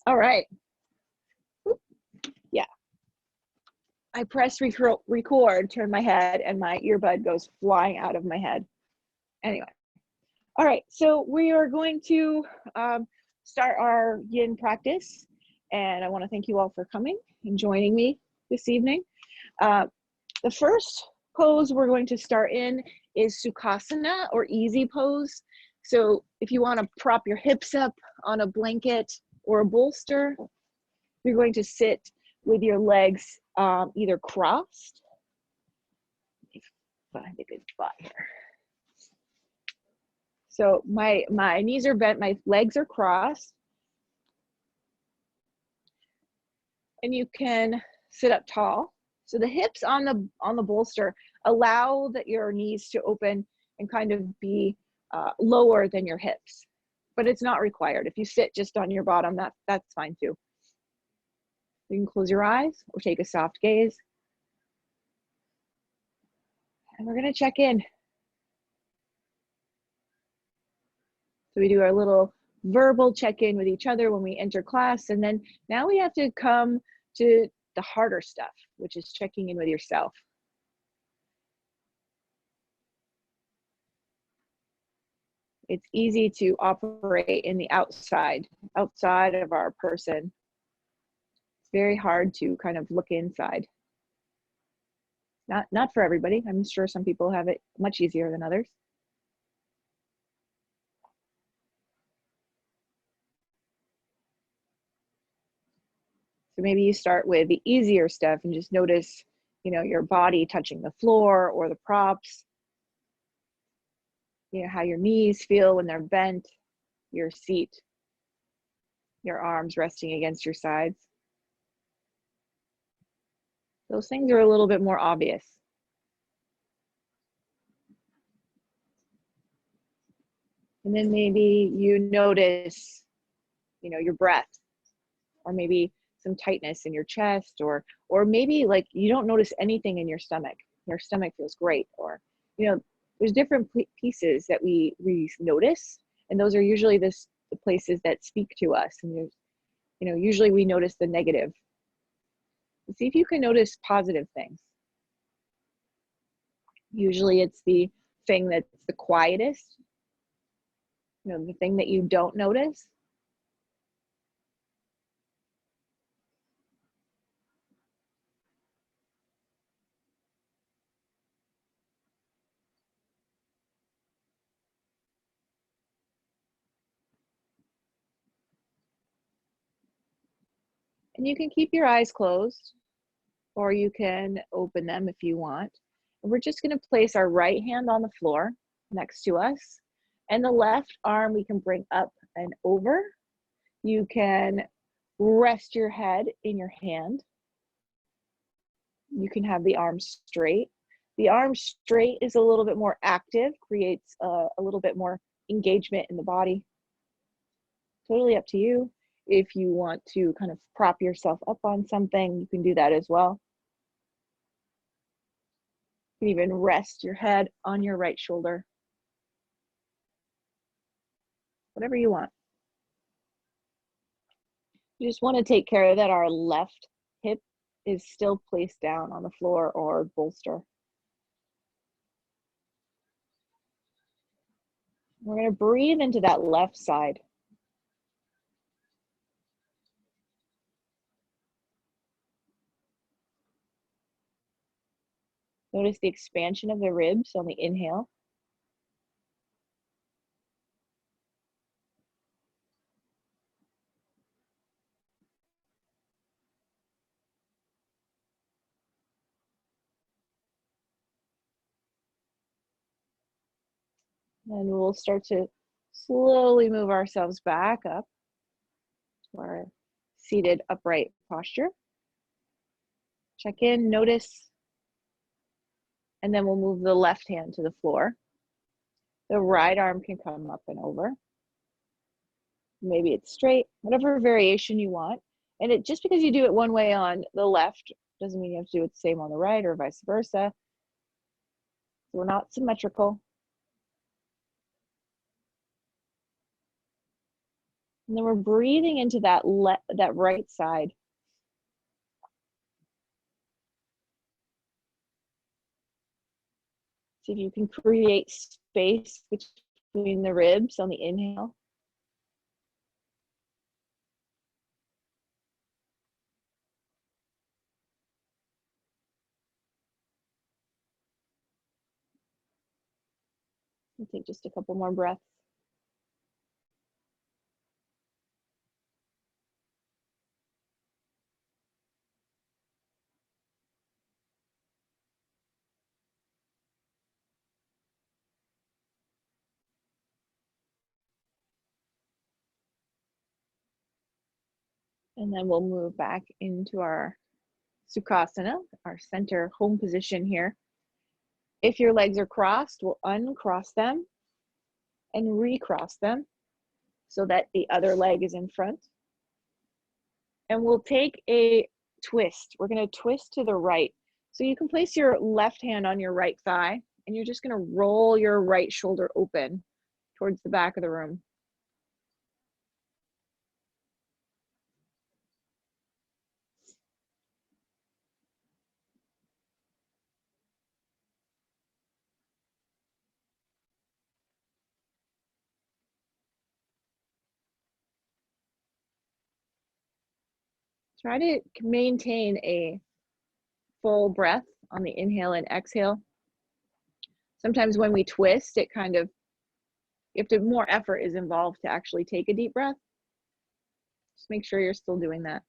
All right. Yeah. I press record, turn my head, and my earbud goes flying out of my head. Anyway. All right. So we are going to start our yin practice. And I want to thank you all for coming and joining me this evening. The first pose we're going to start in is Sukhasana, or easy pose. So if you want to prop your hips up on a blanket or a bolster, you're going to sit with your legs either crossed. Find a good spot here. So my knees are bent, my legs are crossed. And you can sit up tall. So the hips on the bolster allow your knees to open and kind of be lower than your hips, but it's not required. If you sit just on your bottom, that's fine too. You can close your eyes or take a soft gaze. And we're gonna check in. So we do our little verbal check-in with each other when we enter class, and then now we have to come to the harder stuff, which is checking in with yourself. It's easy to operate in the outside of our person. It's very hard to kind of look inside. Not for everybody. I'm sure some people have it much easier than others. So maybe you start with the easier stuff and just notice, your body touching the floor or the props. How your knees feel when they're bent, your seat, your arms resting against your sides. Those things are a little bit more obvious. And then maybe you notice, your breath, or maybe some tightness in your chest, or maybe like you don't notice anything in your stomach. Your stomach feels great, or, there's different pieces that we notice, and those are usually the places that speak to us. And usually we notice the negative. See if you can notice positive things. Usually it's the thing that's the quietest, the thing that you don't notice. And you can keep your eyes closed, or you can open them if you want. And we're just going to place our right hand on the floor next to us, and the left arm we can bring up and over. You can rest your head in your hand. You can have the arms straight. The arms straight is a little bit more active, creates a little bit more engagement in the body. Totally up to you. If you want to kind of prop yourself up on something, you can do that as well. You can even rest your head on your right shoulder. Whatever you want. You just want to take care that our left hip is still placed down on the floor or bolster. We're going to breathe into that left side. Notice the expansion of the ribs on the inhale. And we'll start to slowly move ourselves back up to our seated upright posture. Check in, notice, and then we'll move the left hand to the floor. The right arm can come up and over. Maybe it's straight, whatever variation you want. And just because you do it one way on the left doesn't mean you have to do it the same on the right, or vice versa. So we're not symmetrical. And then we're breathing into that right side. See if you can create space between the ribs on the inhale. And take just a couple more breaths. And then we'll move back into our Sukhasana, our center home position here. If your legs are crossed, we'll uncross them and recross them so that the other leg is in front. And we'll take a twist. We're going to twist to the right. So you can place your left hand on your right thigh, and you're just going to roll your right shoulder open towards the back of the room. Try to maintain a full breath on the inhale and exhale. Sometimes when we twist, it kind of, more effort is involved to actually take a deep breath. Just make sure you're still doing that.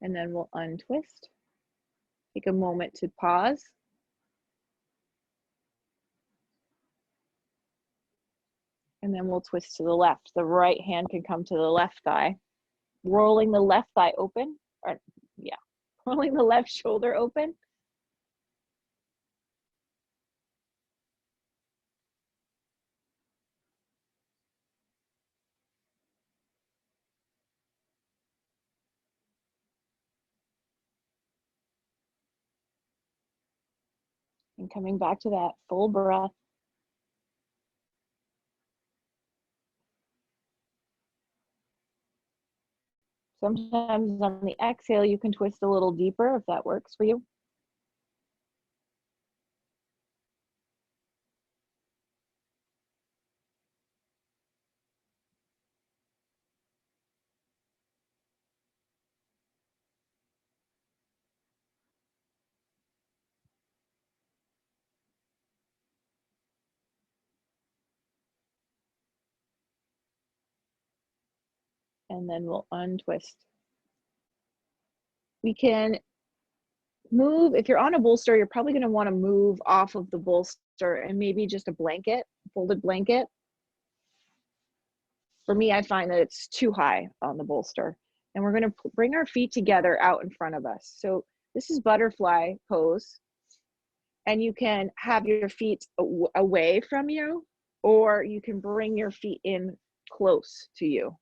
And then we'll untwist. Take a moment to pause. And then we'll twist to the left. The right hand can come to the left thigh. Rolling the left thigh open, rolling the left shoulder open. And coming back to that full breath. Sometimes on the exhale, you can twist a little deeper if that works for you. And then we'll untwist. We can move, if you're on a bolster, you're probably going to want to move off of the bolster and maybe just a blanket, folded blanket. For me, I find that it's too high on the bolster. And we're going to bring our feet together out in front of us. So this is butterfly pose. And you can have your feet away from you, or you can bring your feet in close to you.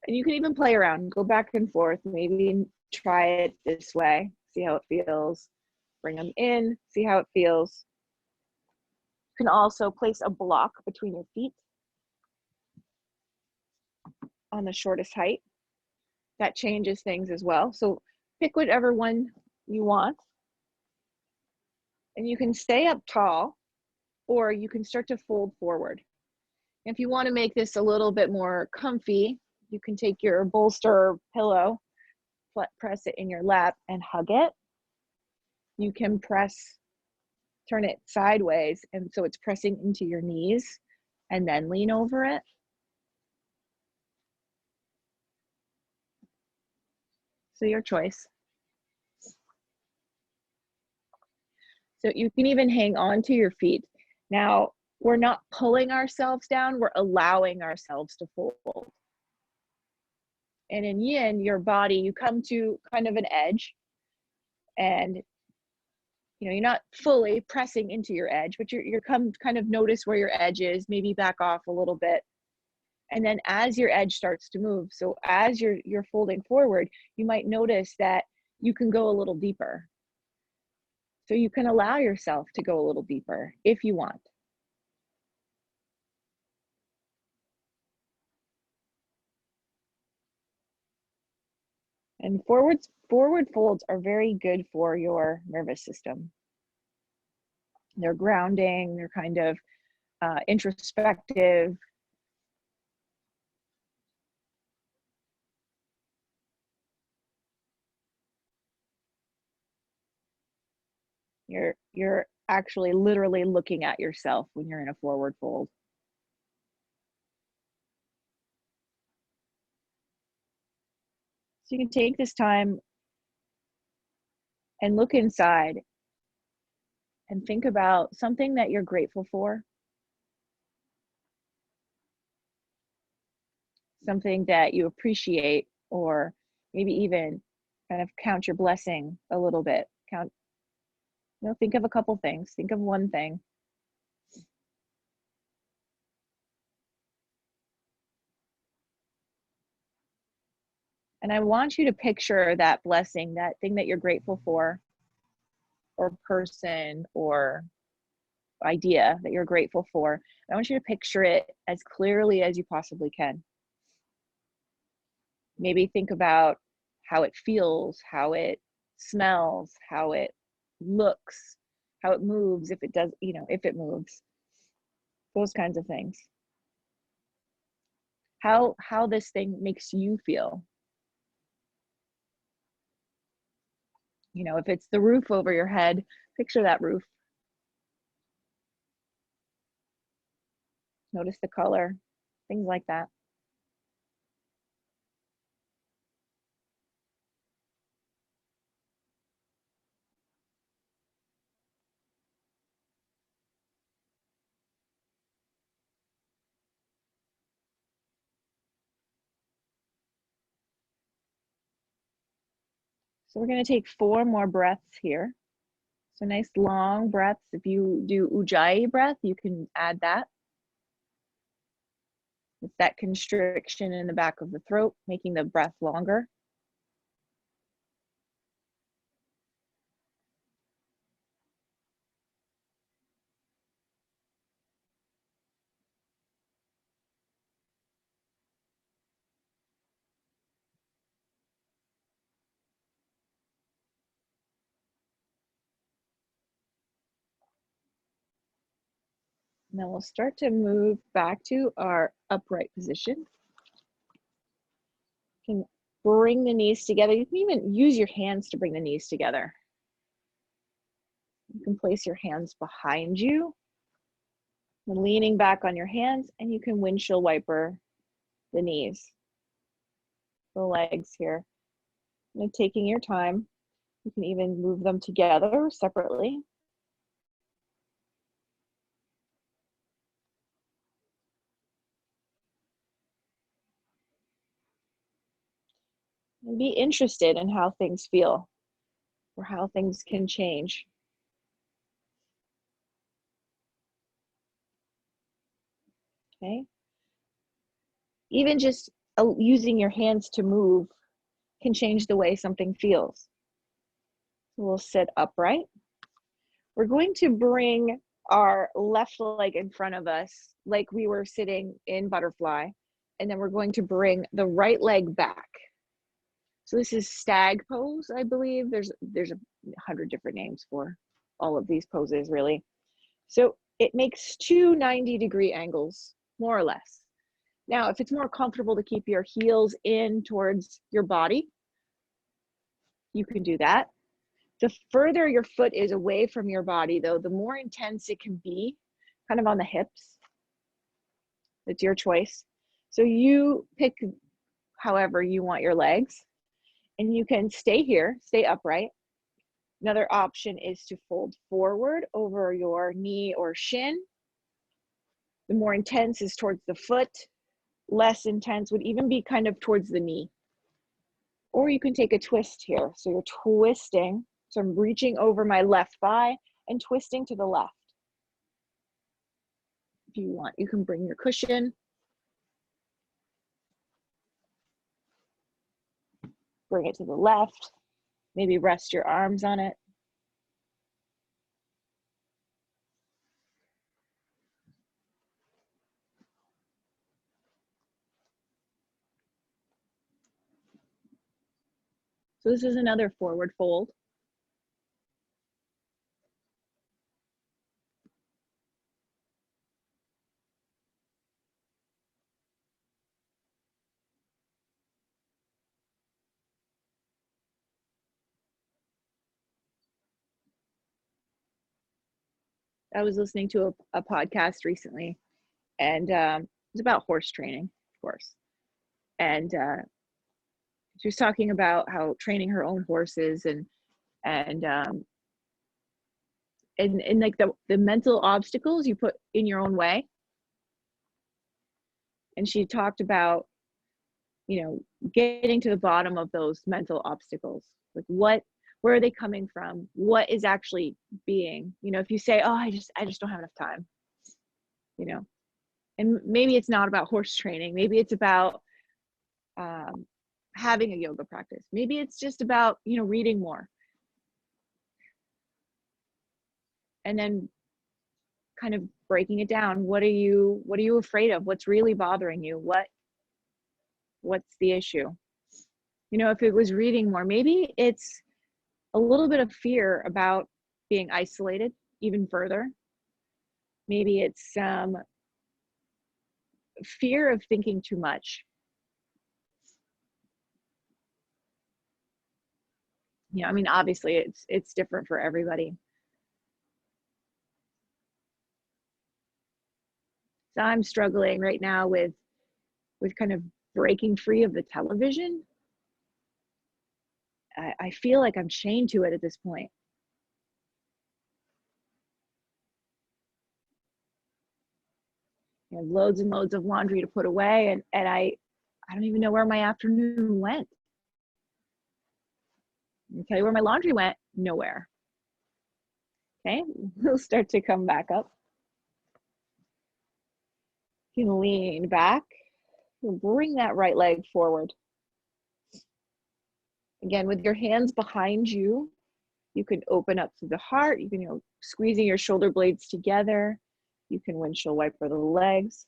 And you can even play around, go back and forth, maybe try it this way, see how it feels. Bring them in, see how it feels. You can also place a block between your feet on the shortest height. That changes things as well. So pick whatever one you want. And you can stay up tall, or you can start to fold forward. If you want to make this a little bit more comfy, you can take your bolster or pillow, press it in your lap and hug it. You can turn it sideways, and so it's pressing into your knees, and then lean over it. So your choice. So you can even hang on to your feet. Now, we're not pulling ourselves down, we're allowing ourselves to fold. And in yin, your body, you come to kind of an edge, and you're not fully pressing into your edge, but you're kind of notice where your edge is, maybe back off a little bit. And then as your edge starts to move, so as you're folding forward, you might notice that you can go a little deeper. So you can allow yourself to go a little deeper if you want. And forward folds are very good for your nervous system. They're grounding, they're kind of introspective. You're actually literally looking at yourself when you're in a forward fold. So you can take this time and look inside and think about something that you're grateful for, something that you appreciate, or maybe even kind of count your blessing a little bit. Think of a couple things, think of one thing. And I want you to picture that blessing, that thing that you're grateful for, or person, or idea that you're grateful for. I want you to picture it as clearly as you possibly can. Maybe think about how it feels, how it smells, how it looks, how it moves, if it does, if it moves, those kinds of things. How this thing makes you feel. If it's the roof over your head, picture that roof. Notice the color, things like that. So we're going to take 4 more breaths here. So nice long breaths. If you do Ujjayi breath, you can add that. It's that constriction in the back of the throat, making the breath longer. Now we'll start to move back to our upright position. You can bring the knees together. You can even use your hands to bring the knees together. You can place your hands behind you, leaning back on your hands, and you can windshield wiper the knees, the legs here. And taking your time, you can even move them together separately. And be interested in how things feel or how things can change. Okay. Even just using your hands to move can change the way something feels. So we'll sit upright. We're going to bring our left leg in front of us like we were sitting in butterfly. And then we're going to bring the right leg back. So this is stag pose, I believe. There's 100 different names for all of these poses, really. So it makes 2 90-degree angles, more or less. Now, if it's more comfortable to keep your heels in towards your body, you can do that. The further your foot is away from your body, though, the more intense it can be, kind of on the hips. It's your choice. So you pick however you want your legs, and you can stay here, stay upright. Another option is to fold forward over your knee or shin. The more intense is towards the foot. Less intense would even be kind of towards the knee. Or you can take a twist here. So you're twisting. So I'm reaching over my left thigh and twisting to the left. If you want, you can bring your cushion. bring it to the left. Maybe rest your arms on it. So this is another forward fold. I was listening to a podcast recently, and it was about horse training, of course. And she was talking about how training her own horses and like the mental obstacles you put in your own way. And she talked about, you know, getting to the bottom of those mental obstacles. Like where are they coming from? What is actually being, you know, if you say, oh, I just don't have enough time, you know, and maybe it's not about horse training. Maybe it's about having a yoga practice. Maybe it's just about, you know, reading more. And then kind of breaking it down. What are you afraid of? What's really bothering you? What's the issue? You know, if it was reading more, maybe it's a little bit of fear about being isolated even further. Maybe it's fear of thinking too much. You know, I mean, obviously it's different for everybody. So I'm struggling right now with kind of breaking free of the television. I feel like I'm chained to it at this point. I have loads and loads of laundry to put away, and I don't even know where my afternoon went. I'll tell you where my laundry went, nowhere. Okay, we'll start to come back up. You can lean back. You'll bring that right leg forward. Again, with your hands behind you, you can open up to the heart. You can, you know, squeezing your shoulder blades together. You can windshield wiper the legs.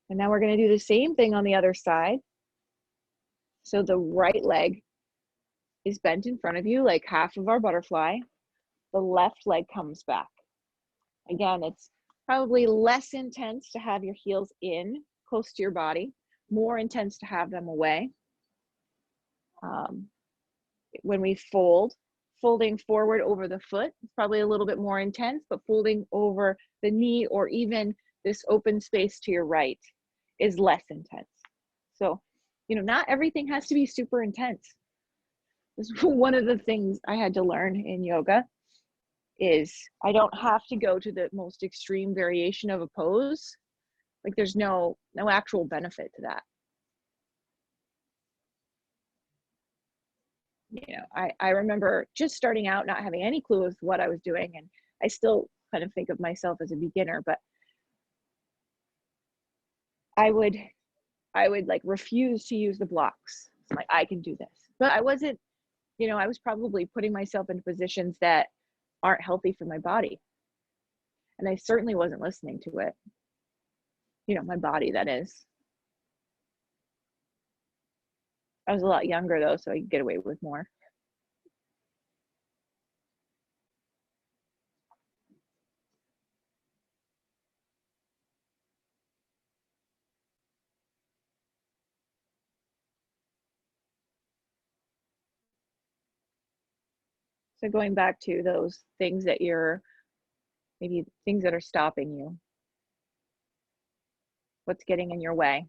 And now we're going to do the same thing on the other side. So the right leg is bent in front of you, like half of our butterfly. The left leg comes back. Again, it's probably less intense to have your heels in, close to your body, more intense to have them away. When we folding forward over the foot, it's probably a little bit more intense, but folding over the knee or even this open space to your right is less intense. So, you know, not everything has to be super intense. This is one of the things I had to learn in yoga is I don't have to go to the most extreme variation of a pose. Like there's no actual benefit to that. You know, I remember just starting out, not having any clue as to what I was doing. And I still kind of think of myself as a beginner, but I would like refuse to use the blocks. I'm like, I can do this. But I wasn't, you know, I was probably putting myself into positions that aren't healthy for my body. And I certainly wasn't listening to it. You know, my body, that is. I was a lot younger though, so I could get away with more. So going back to those things that you're, maybe things that are stopping you, what's getting in your way.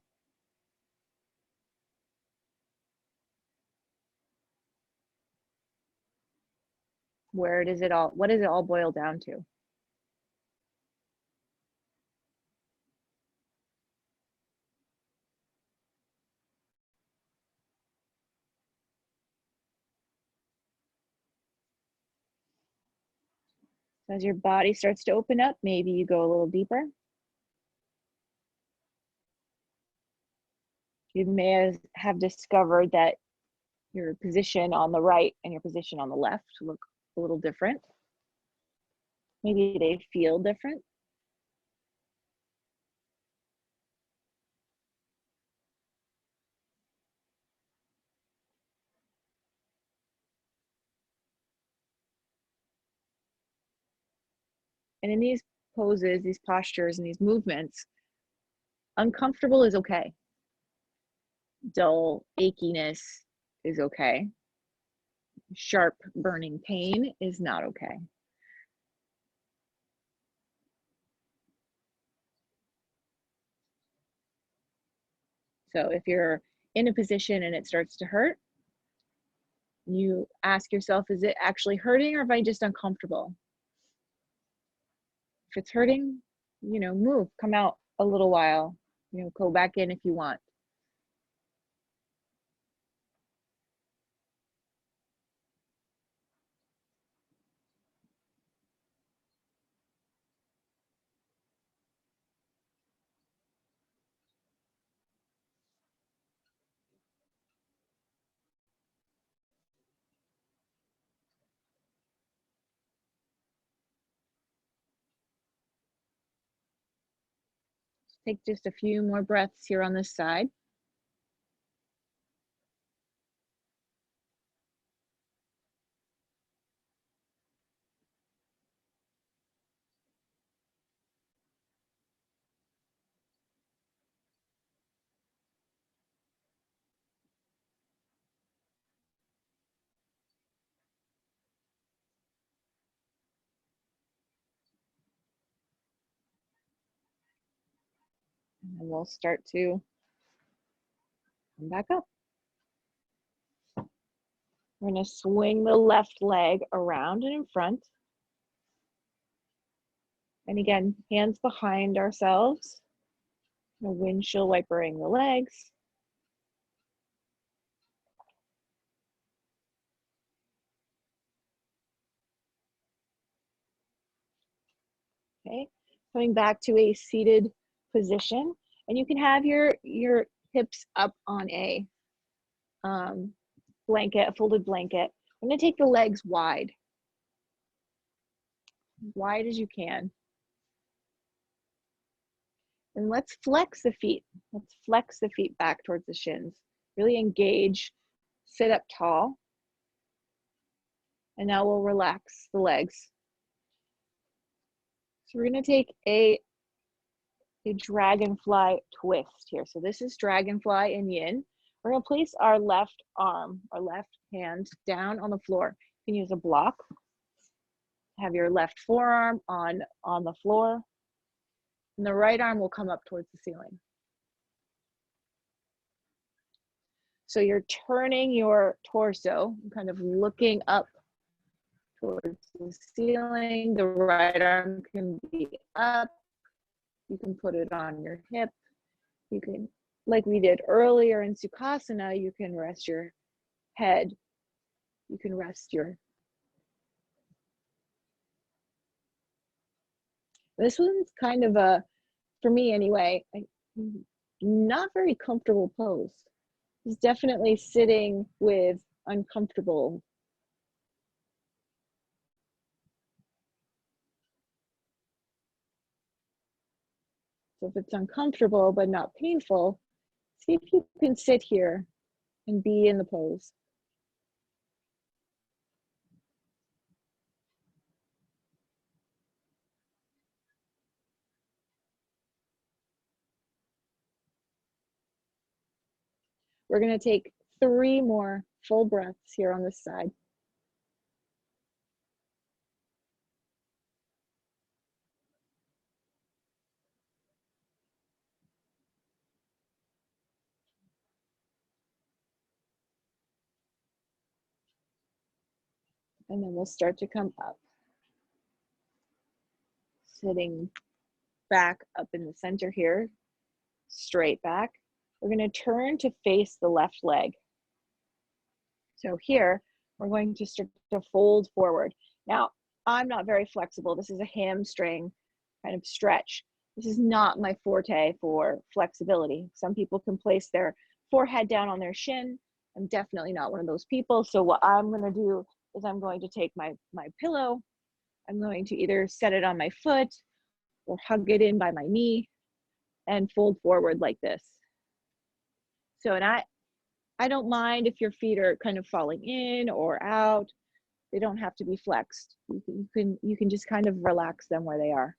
What does it all boil down to? So as your body starts to open up, maybe you go a little deeper. You may have discovered that your position on the right and your position on the left look a little different. Maybe they feel different. And in these poses, these postures, and these movements, uncomfortable is okay. Dull achiness is okay. Sharp burning pain is not okay. So if you're in a position and it starts to hurt, you ask yourself, is it actually hurting or am I just uncomfortable? If it's hurting, move, come out a little while, go back in if you want. Take just a few more breaths here on this side. And then we'll start to come back up. We're going to swing the left leg around and in front. And again, hands behind ourselves. Windshield wipering the legs. Okay, coming back to a seated position. And you can have your hips up on a blanket, a folded blanket. I'm going to take the legs wide as you can. And let's flex the feet. Let's flex the feet back towards the shins. Really engage, sit up tall. And now we'll relax the legs. So we're going to take a dragonfly twist here. So this is dragonfly in yin. We're going to place our left arm, our left hand down on the floor. You can use a block. Have your left forearm on the floor. And the right arm will come up towards the ceiling. So you're turning your torso, kind of looking up towards the ceiling. The right arm can be up. You can put it on your hip. You can, like we did earlier in Sukhasana, you can rest your head. You can rest your... This one's kind of a, for me anyway, not very comfortable pose. It's definitely sitting with uncomfortable. So if it's uncomfortable but not painful, see if you can sit here and be in the pose. We're going to take 3 more full breaths here on this side. And then we'll start to come up. Sitting back up in the center here, straight back. We're going to turn to face the left leg. So here, we're going to start to fold forward. Now, I'm not very flexible. This is a hamstring kind of stretch. This is not my forte for flexibility. Some people can place their forehead down on their shin. I'm definitely not one of those people. So what I'm going to do is I'm going to take my pillow. I'm going to either set it on my foot or hug it in by my knee and fold forward like this. So, and I don't mind if your feet are kind of falling in or out. They don't have to be flexed. You can just kind of relax them where they are.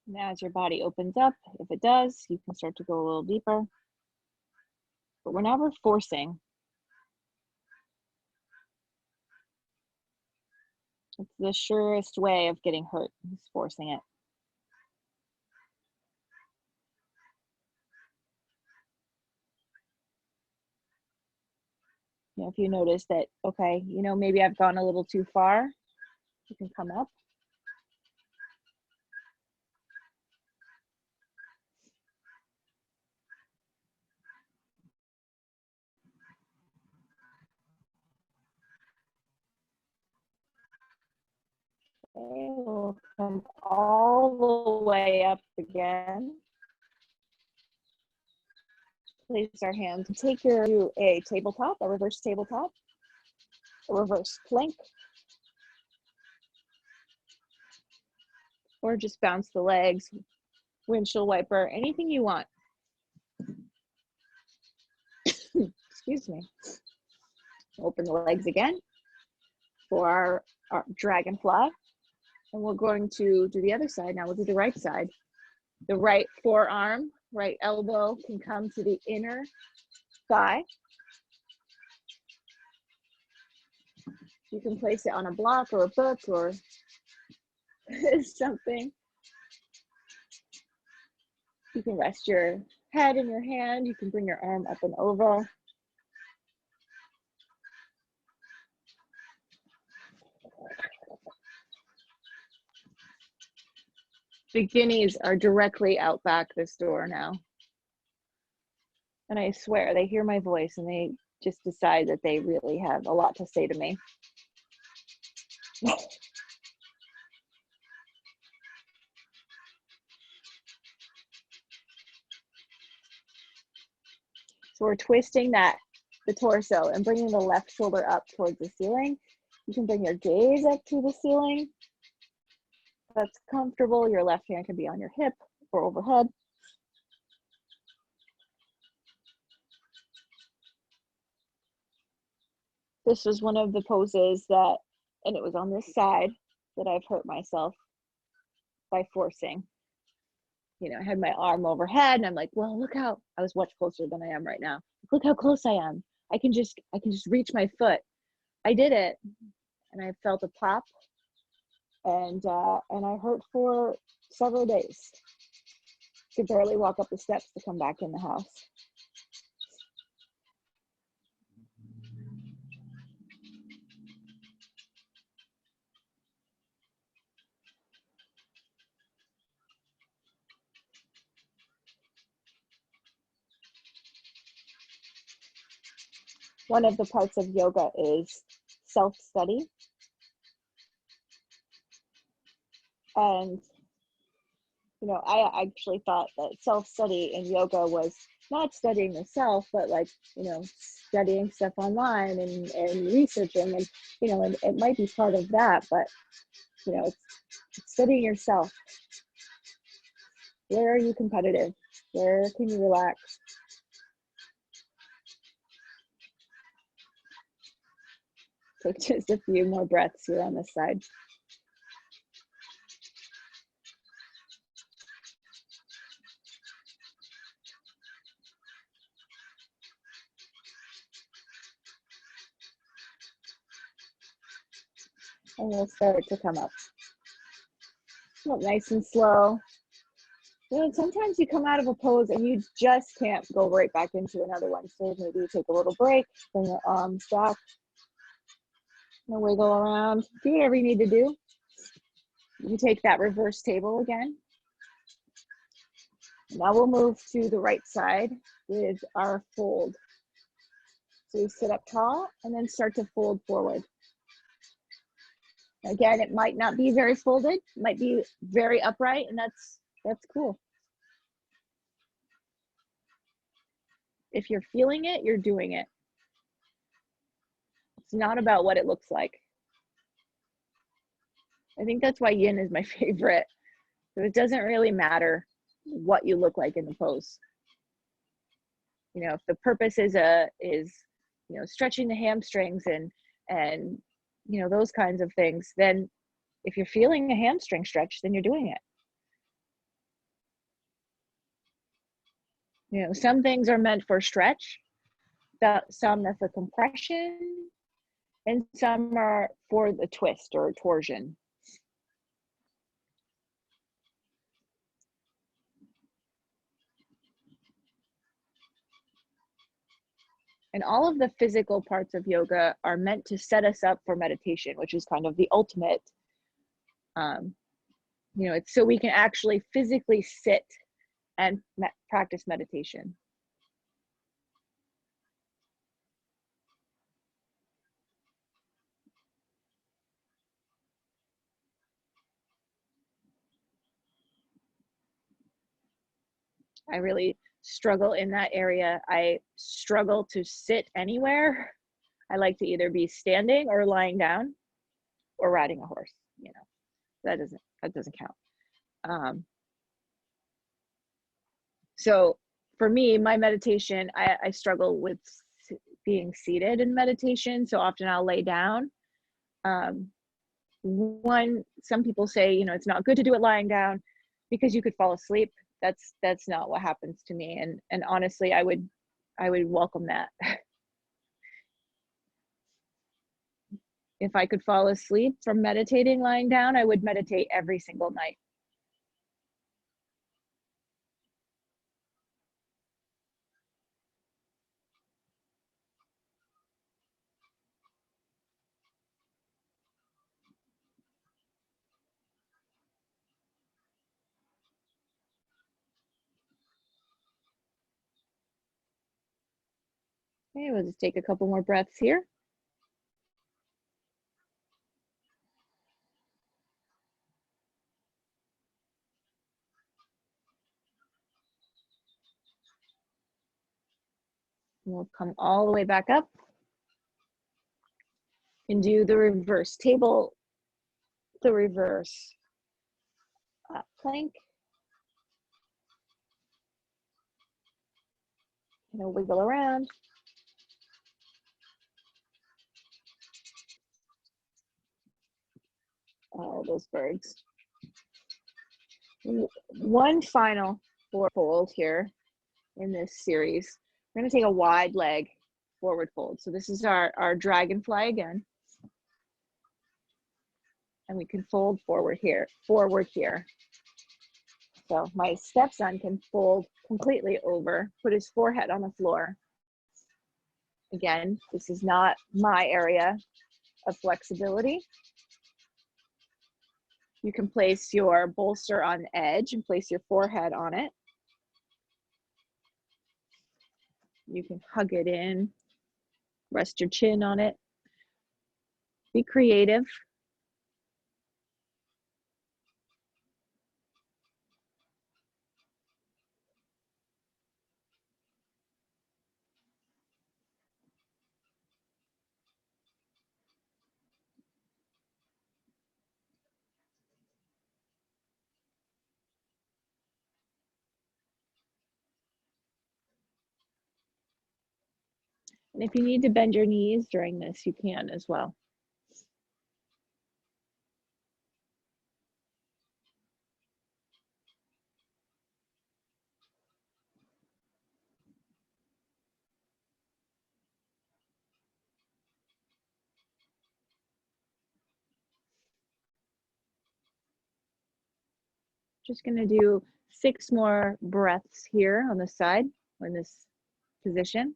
And as your body opens up, if it does, you can start to go a little deeper. But we're never forcing. It's the surest way of getting hurt, is forcing it. You know, if you notice that, okay, you know, maybe I've gone a little too far, you can come up. Okay, we'll come all the way up again. Place our hands and take your to a tabletop, a reverse tabletop, a reverse plank, or just bounce the legs, windshield wiper, anything you want. Excuse me. Open the legs again for our dragonfly. And we're going to do the other side. Now we'll do the right side. The right forearm, right elbow can come to the inner thigh. You can place it on a block or a book or something. You can rest your head in your hand. You can bring your arm up and over. The guineas are directly out back this door now. And I swear they hear my voice and they just decide that they really have a lot to say to me. So we're twisting the torso and bringing the left shoulder up towards the ceiling. You can bring your gaze up to the ceiling. That's comfortable. Your left hand can be on your hip or overhead. This was one of the poses that, and it was on this side, that I've hurt myself by forcing. You know, I had my arm overhead and I'm like, well, look how, I was much closer than I am right now. Look how close I am. I can just reach my foot. I did it and I felt a pop and I hurt for several days. Could barely walk up the steps to come back in the house. One of the parts of yoga is self-study. And you know, I actually thought that self-study in yoga was not studying the self, but like, you know, studying stuff online and researching, and, you know, and it might be part of that, but, you know, it's studying yourself. Where are you competitive? Where can you relax? Take just a few more breaths here on this side. And we'll start to come up. Come up nice and slow. You know, sometimes you come out of a pose and you just can't go right back into another one. So maybe you take a little break, bring your arms back, and wiggle around. Do whatever you need to do. You take that reverse table again. Now we'll move to the right side with our fold. So you sit up tall and then start to fold forward. Again, it might not be very folded, it might be very upright, and that's cool. If you're feeling it, you're doing it. It's not about what it looks like. I think that's why yin is my favorite. So it doesn't really matter what you look like in the pose. You know, if the purpose is you know, stretching the hamstrings and you know, those kinds of things, then if you're feeling a hamstring stretch, then you're doing it. You know, some things are meant for stretch, some are for compression, and some are for the twist or torsion. And all of the physical parts of yoga are meant to set us up for meditation, which is kind of the ultimate, you know, it's so we can actually physically sit and practice meditation. I really struggle in that area. I struggle to sit anywhere. I like to either be standing or lying down or riding a horse, you know, that doesn't count. So for me, my meditation, I struggle with being seated in meditation. So often I'll lay down. Some people say, you know, it's not good to do it lying down because you could fall asleep. That's not what happens to me. And honestly, I would welcome that. If I could fall asleep from meditating lying down, I would meditate every single night. Okay, we'll just take a couple more breaths here. We'll come all the way back up and do the reverse table, the reverse plank. You know, wiggle around. Oh, those birds. One final fold here in this series. We're going to take a wide leg forward fold. So this is our dragonfly again. And we can fold forward here. So my stepson can fold completely over, put his forehead on the floor. Again, this is not my area of flexibility. You can place your bolster on the edge and place your forehead on it. You can hug it in, rest your chin on it. Be creative. And if you need to bend your knees during this, you can as well. Just gonna do 6 more breaths here on the side or in this position.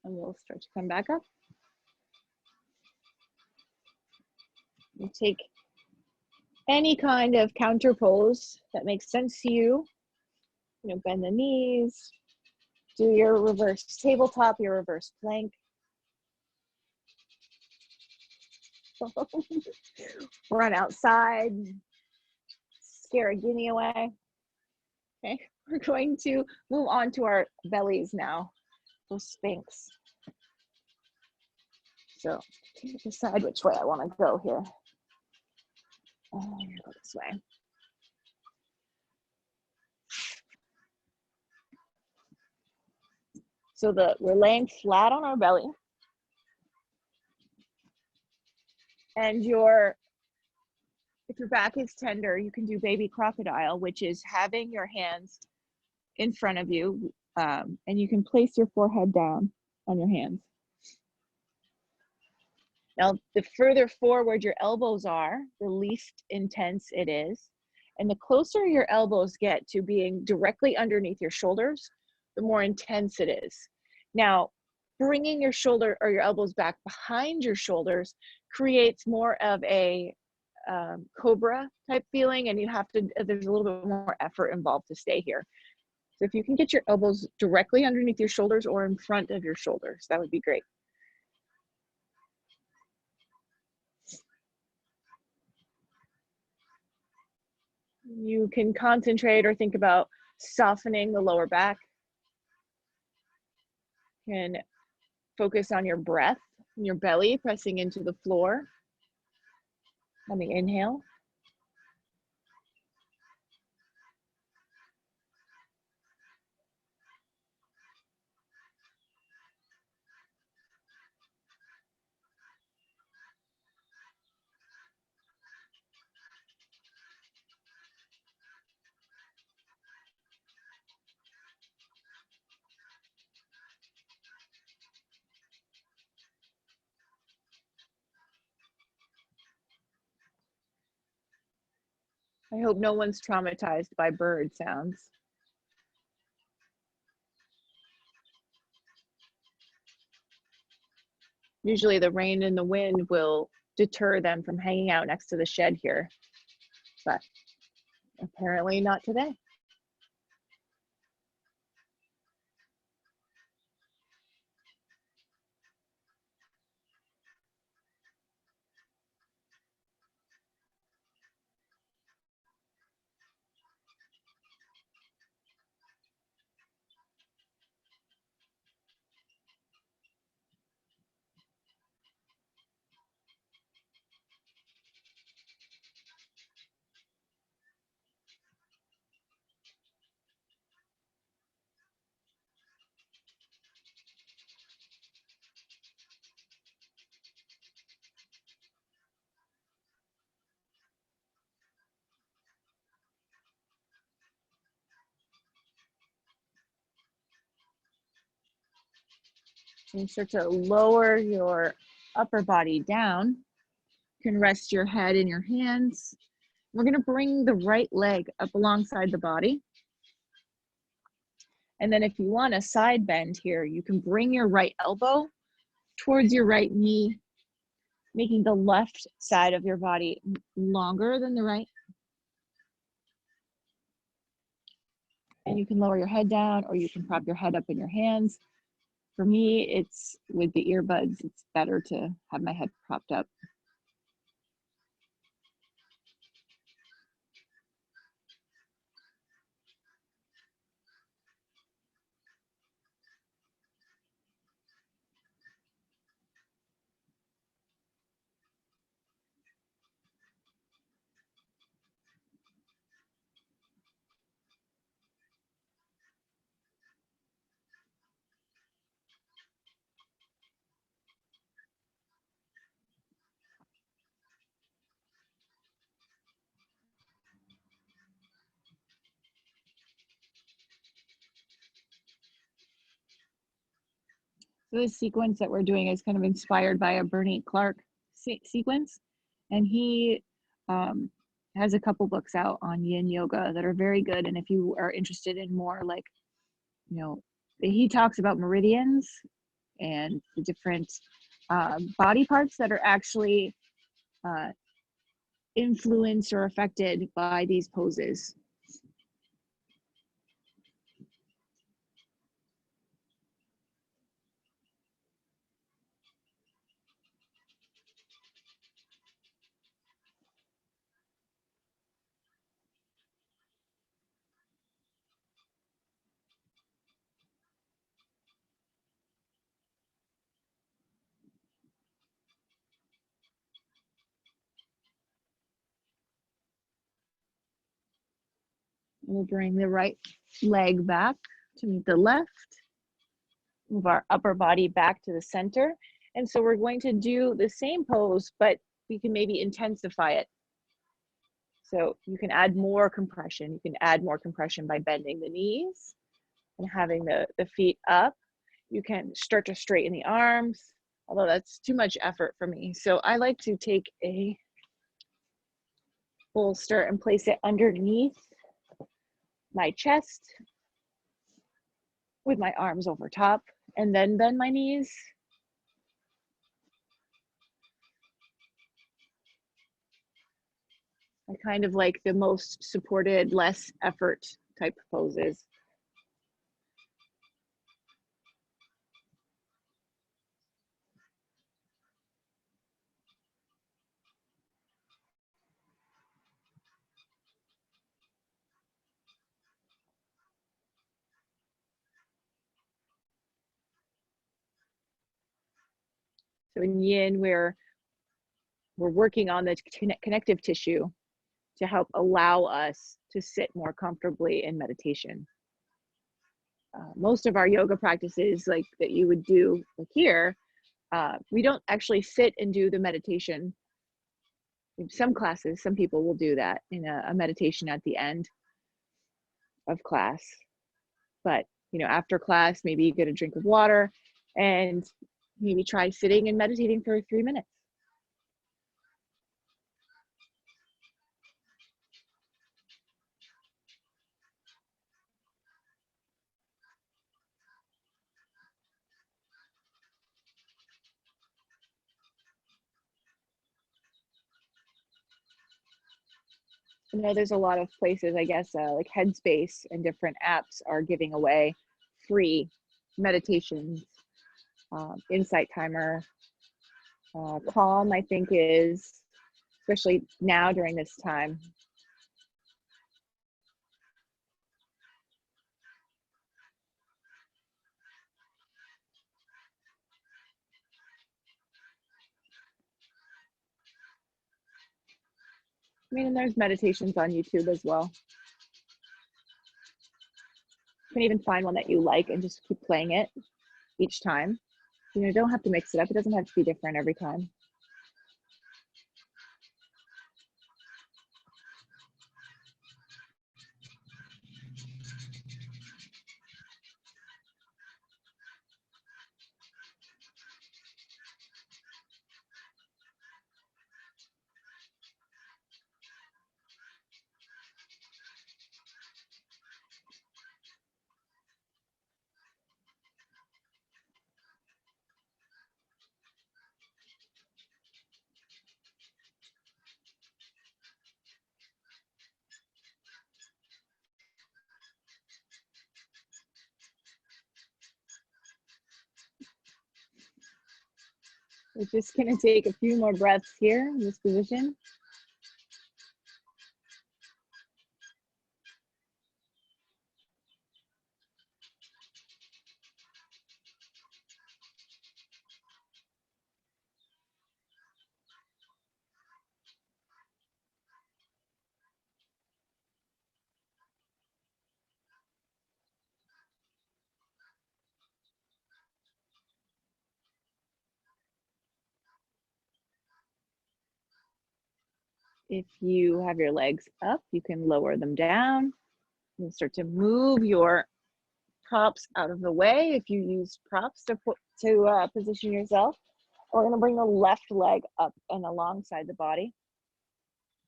And we'll start to come back up. You take any kind of counter pose that makes sense to you. You know, bend the knees, do your reverse tabletop, your reverse plank. Run outside, scare a guinea away. Okay, we're going to move on to our bellies now. Those Sphinx. So decide which way I want to go here. I'm gonna go this way. So we're laying flat on our belly. And if your back is tender, you can do baby crocodile, which is having your hands in front of you, and you can place your forehead down on your hands. Now, the further forward your elbows are, the least intense it is. And the closer your elbows get to being directly underneath your shoulders, the more intense it is. Now, bringing your shoulder or your elbows back behind your shoulders creates more of a cobra type feeling, and there's a little bit more effort involved to stay here. So if you can get your elbows directly underneath your shoulders or in front of your shoulders, that would be great. You can concentrate or think about softening the lower back. You can focus on your breath and your belly pressing into the floor on the inhale. I hope no one's traumatized by bird sounds. Usually the rain and the wind will deter them from hanging out next to the shed here, but apparently not today. And start to lower your upper body down. You can rest your head in your hands. We're going to bring the right leg up alongside the body. And then if you want a side bend here, you can bring your right elbow towards your right knee, making the left side of your body longer than the right. And you can lower your head down, or you can prop your head up in your hands. For me, it's with the earbuds, it's better to have my head propped up. So this sequence that we're doing is kind of inspired by a Bernie Clark sequence. And he has a couple books out on yin yoga that are very good. And if you are interested in more like, you know, he talks about meridians and the different body parts that are actually influenced or affected by these poses. We'll bring the right leg back to meet the left. Move our upper body back to the center. And so we're going to do the same pose, but we can maybe intensify it. So you can add more compression. You can add more compression by bending the knees and having the feet up. You can start to straighten the arms, although that's too much effort for me. So I like to take a bolster and place it underneath my chest with my arms over top, and then bend my knees. I kind of like the most supported, less effort type poses. So in yin, we're working on the connective tissue to help allow us to sit more comfortably in meditation. Most of our yoga practices, like that you would do like here, we don't actually sit and do the meditation. In some classes, some people will do that in a meditation at the end of class. But you know, after class, maybe you get a drink of water and maybe try sitting and meditating for 3 minutes. You know, there's a lot of places, I guess, like Headspace and different apps are giving away free meditations. Insight Timer, Calm, I think is, especially now during this time. I mean, and there's meditations on YouTube as well. You can even find one that you like and just keep playing it each time. You know, you don't have to mix it up. It doesn't have to be different every time. We're just gonna take a few more breaths here in this position. If you have your legs up, you can lower them down. You can start to move your props out of the way if you use props to position yourself. We're going to bring the left leg up and alongside the body.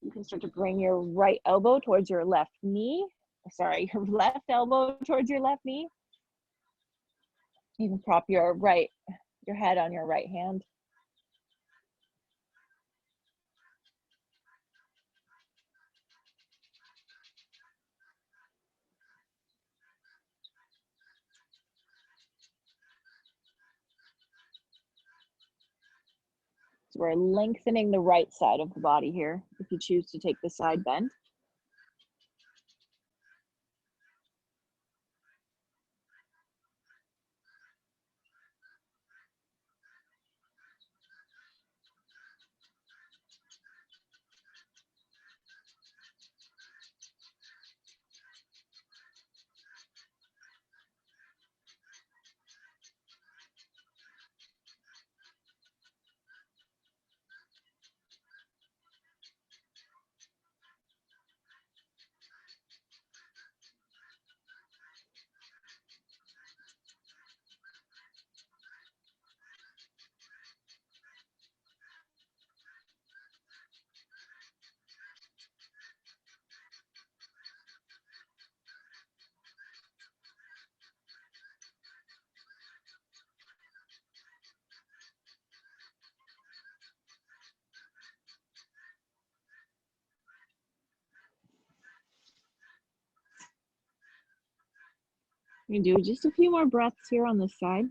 You can start to bring your right elbow towards your left knee. Sorry, your left elbow towards your left knee. You can prop your head on your right hand. So we're lengthening the right side of the body here if you choose to take the side bend. You can do just a few more breaths here on this side.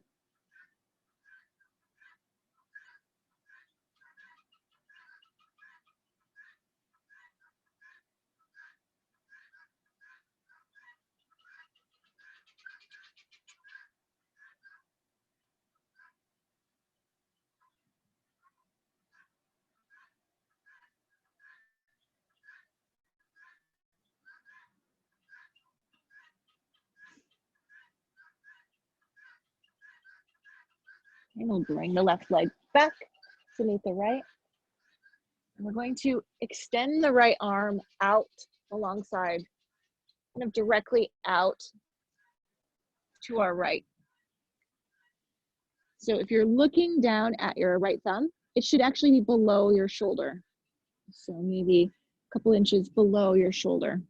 And we'll bring the left leg back to meet the right. And we're going to extend the right arm out alongside, kind of directly out to our right. So if you're looking down at your right thumb, it should actually be below your shoulder. So maybe a couple inches below your shoulder.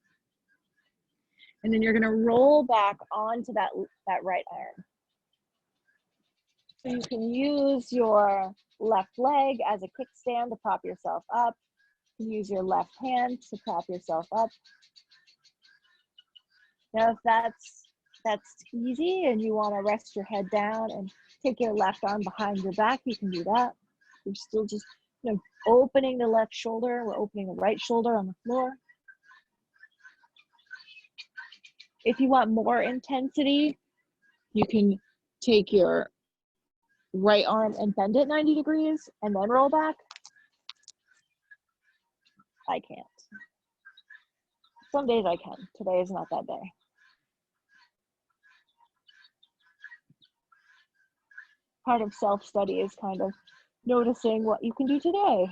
And then you're gonna roll back onto that right arm. So you can use your left leg as a kickstand to prop yourself up. You can use your left hand to prop yourself up. Now, if that's easy and you want to rest your head down and take your left arm behind your back, you can do that. You're still just opening the left shoulder. We're opening the right shoulder on the floor. If you want more intensity, you can take your right arm and bend it 90 degrees and then roll back. I can't. Some days I can. Today is not that day. Part of self-study is kind of noticing what you can do today.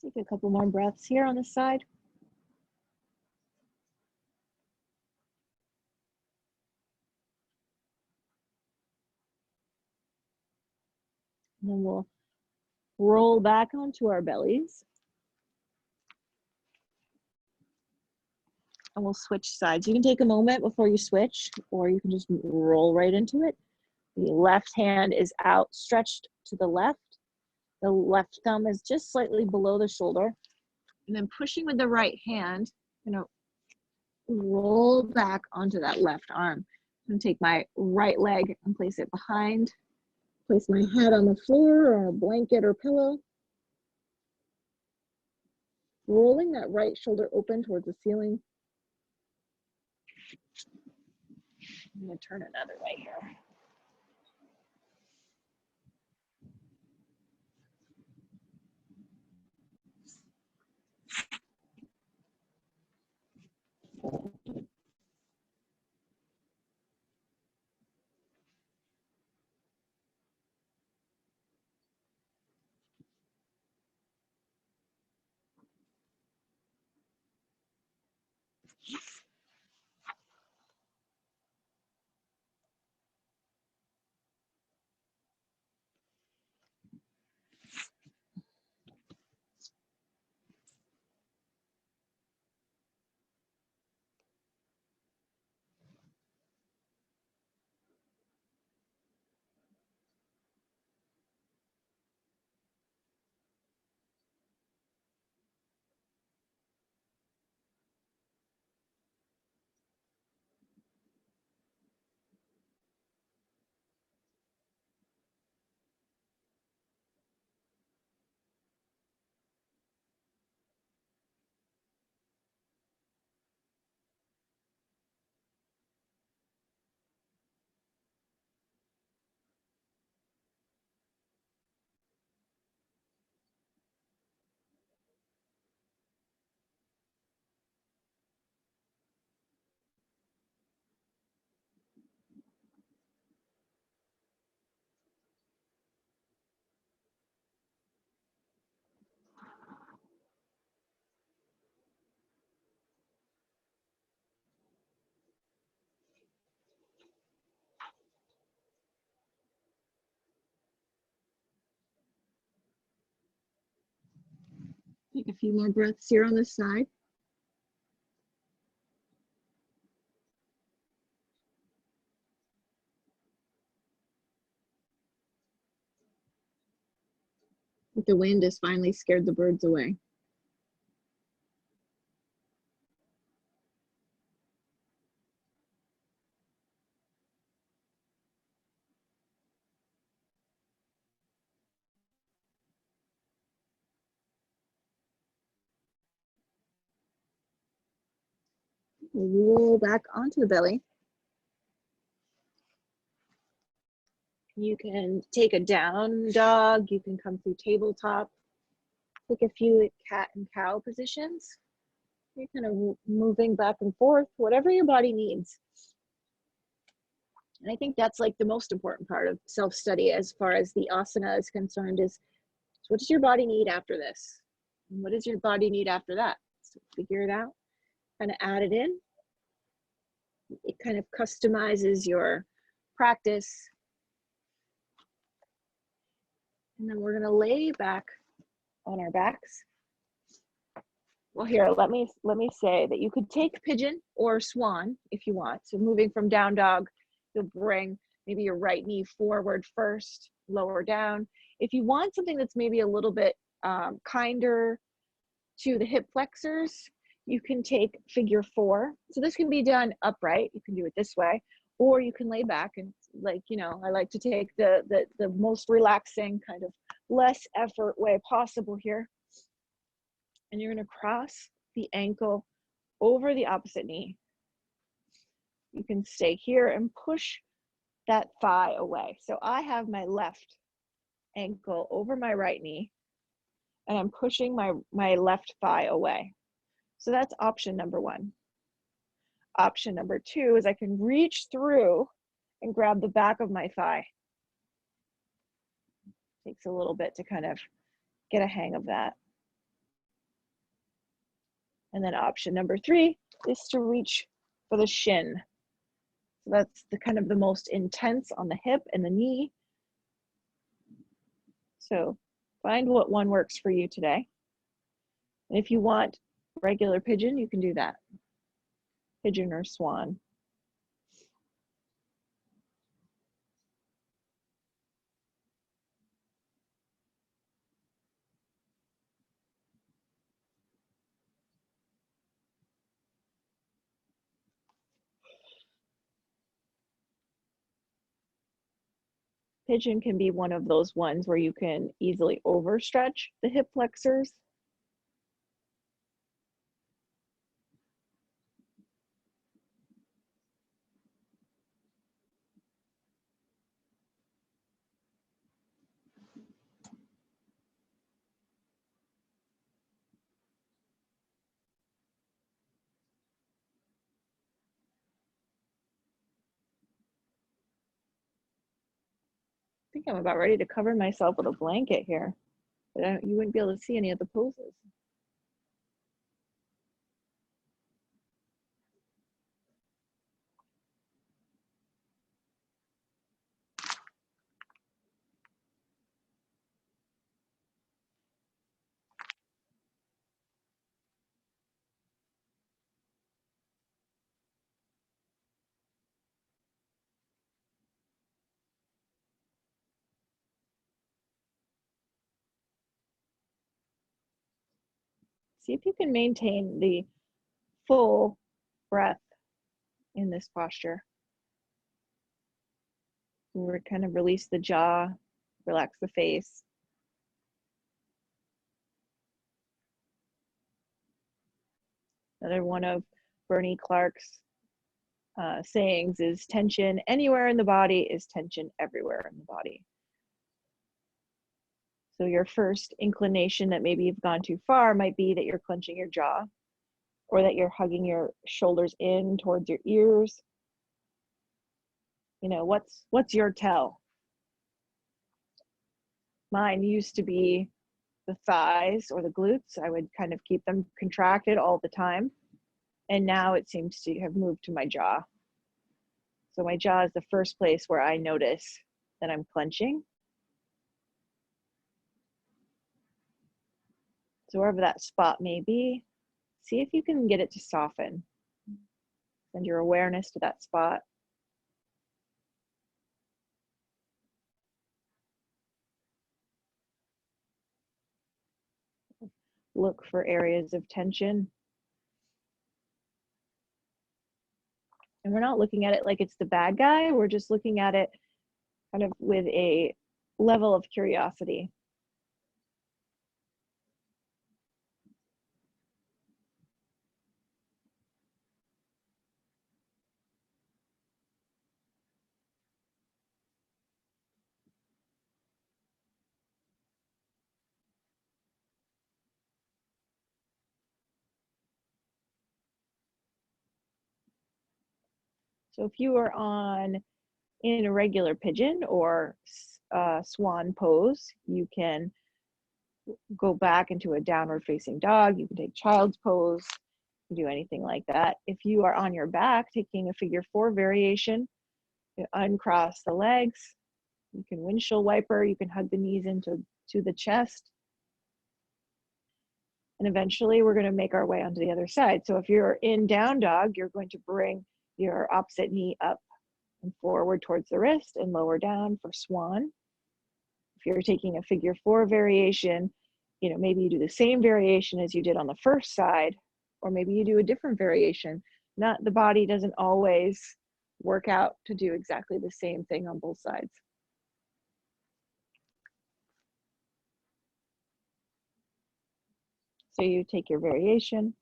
Take a couple more breaths here on this side. And then we'll roll back onto our bellies. And we'll switch sides. You can take a moment before you switch, or you can just roll right into it. The left hand is outstretched to the left. The left thumb is just slightly below the shoulder. And then pushing with the right hand, you know, roll back onto that left arm. I'm gonna take my right leg and place it behind. Place my head on the floor or a blanket or pillow. Rolling that right shoulder open towards the ceiling. I'm gonna turn another way here. Take a few more breaths here on this side. The wind has finally scared the birds away. Roll back onto the belly. You can take a down dog. You can come through tabletop. Take a few cat and cow positions. You're kind of moving back and forth, whatever your body needs. And I think that's like the most important part of self-study as far as the asana is concerned is, what does your body need after this? And what does your body need after that? So figure it out, kind of add it in. It kind of customizes your practice. And then we're gonna lay back on our backs. Well, here, let me say that you could take pigeon or swan if you want. So moving from down dog, you'll bring maybe your right knee forward first, lower down. If you want something that's maybe a little bit kinder to the hip flexors, you can take figure 4. So this can be done upright. You can do it this way, or you can lay back and, like, you know, I like to take the most relaxing, kind of less effort way possible here. And you're going to cross the ankle over the opposite knee. You can stay here and push that thigh away. So I have my left ankle over my right knee, and I'm pushing my left thigh away. So that's option number 1. Option number 2 is I can reach through and grab the back of my thigh. Takes a little bit to kind of get a hang of that. And then option number 3 is to reach for the shin. So that's the kind of the most intense on the hip and the knee. So find what one works for you today. And if you want regular pigeon, you can do that. Pigeon or swan. Pigeon can be one of those ones where you can easily overstretch the hip flexors. I think I'm about ready to cover myself with a blanket here, but you wouldn't be able to see any of the poses. See if you can maintain the full breath in this posture. We're kind of release the jaw, relax the face. Another one of Bernie Clark's sayings is tension anywhere in the body is tension everywhere in the body. So your first inclination that maybe you've gone too far might be that you're clenching your jaw or that you're hugging your shoulders in towards your ears. You know, what's your tell? Mine used to be the thighs or the glutes. I would kind of keep them contracted all the time. And now it seems to have moved to my jaw. So my jaw is the first place where I notice that I'm clenching. So wherever that spot may be, see if you can get it to soften. Send your awareness to that spot. Look for areas of tension. And we're not looking at it like it's the bad guy. We're just looking at it kind of with a level of curiosity. So if you are in a regular pigeon or swan pose, you can go back into a downward facing dog. You can take child's pose, you can do anything like that. If you are on your back, taking a figure 4 variation, you uncross the legs, you can windshield wiper, you can hug the knees into the chest. And eventually we're going to make our way onto the other side. So if you're in down dog, you're going to bring your opposite knee up and forward towards the wrist and lower down for swan. If you're taking a figure 4 variation, you know, maybe you do the same variation as you did on the first side, or maybe you do a different variation. Not the body doesn't always work out to do exactly the same thing on both sides. So you take your variation.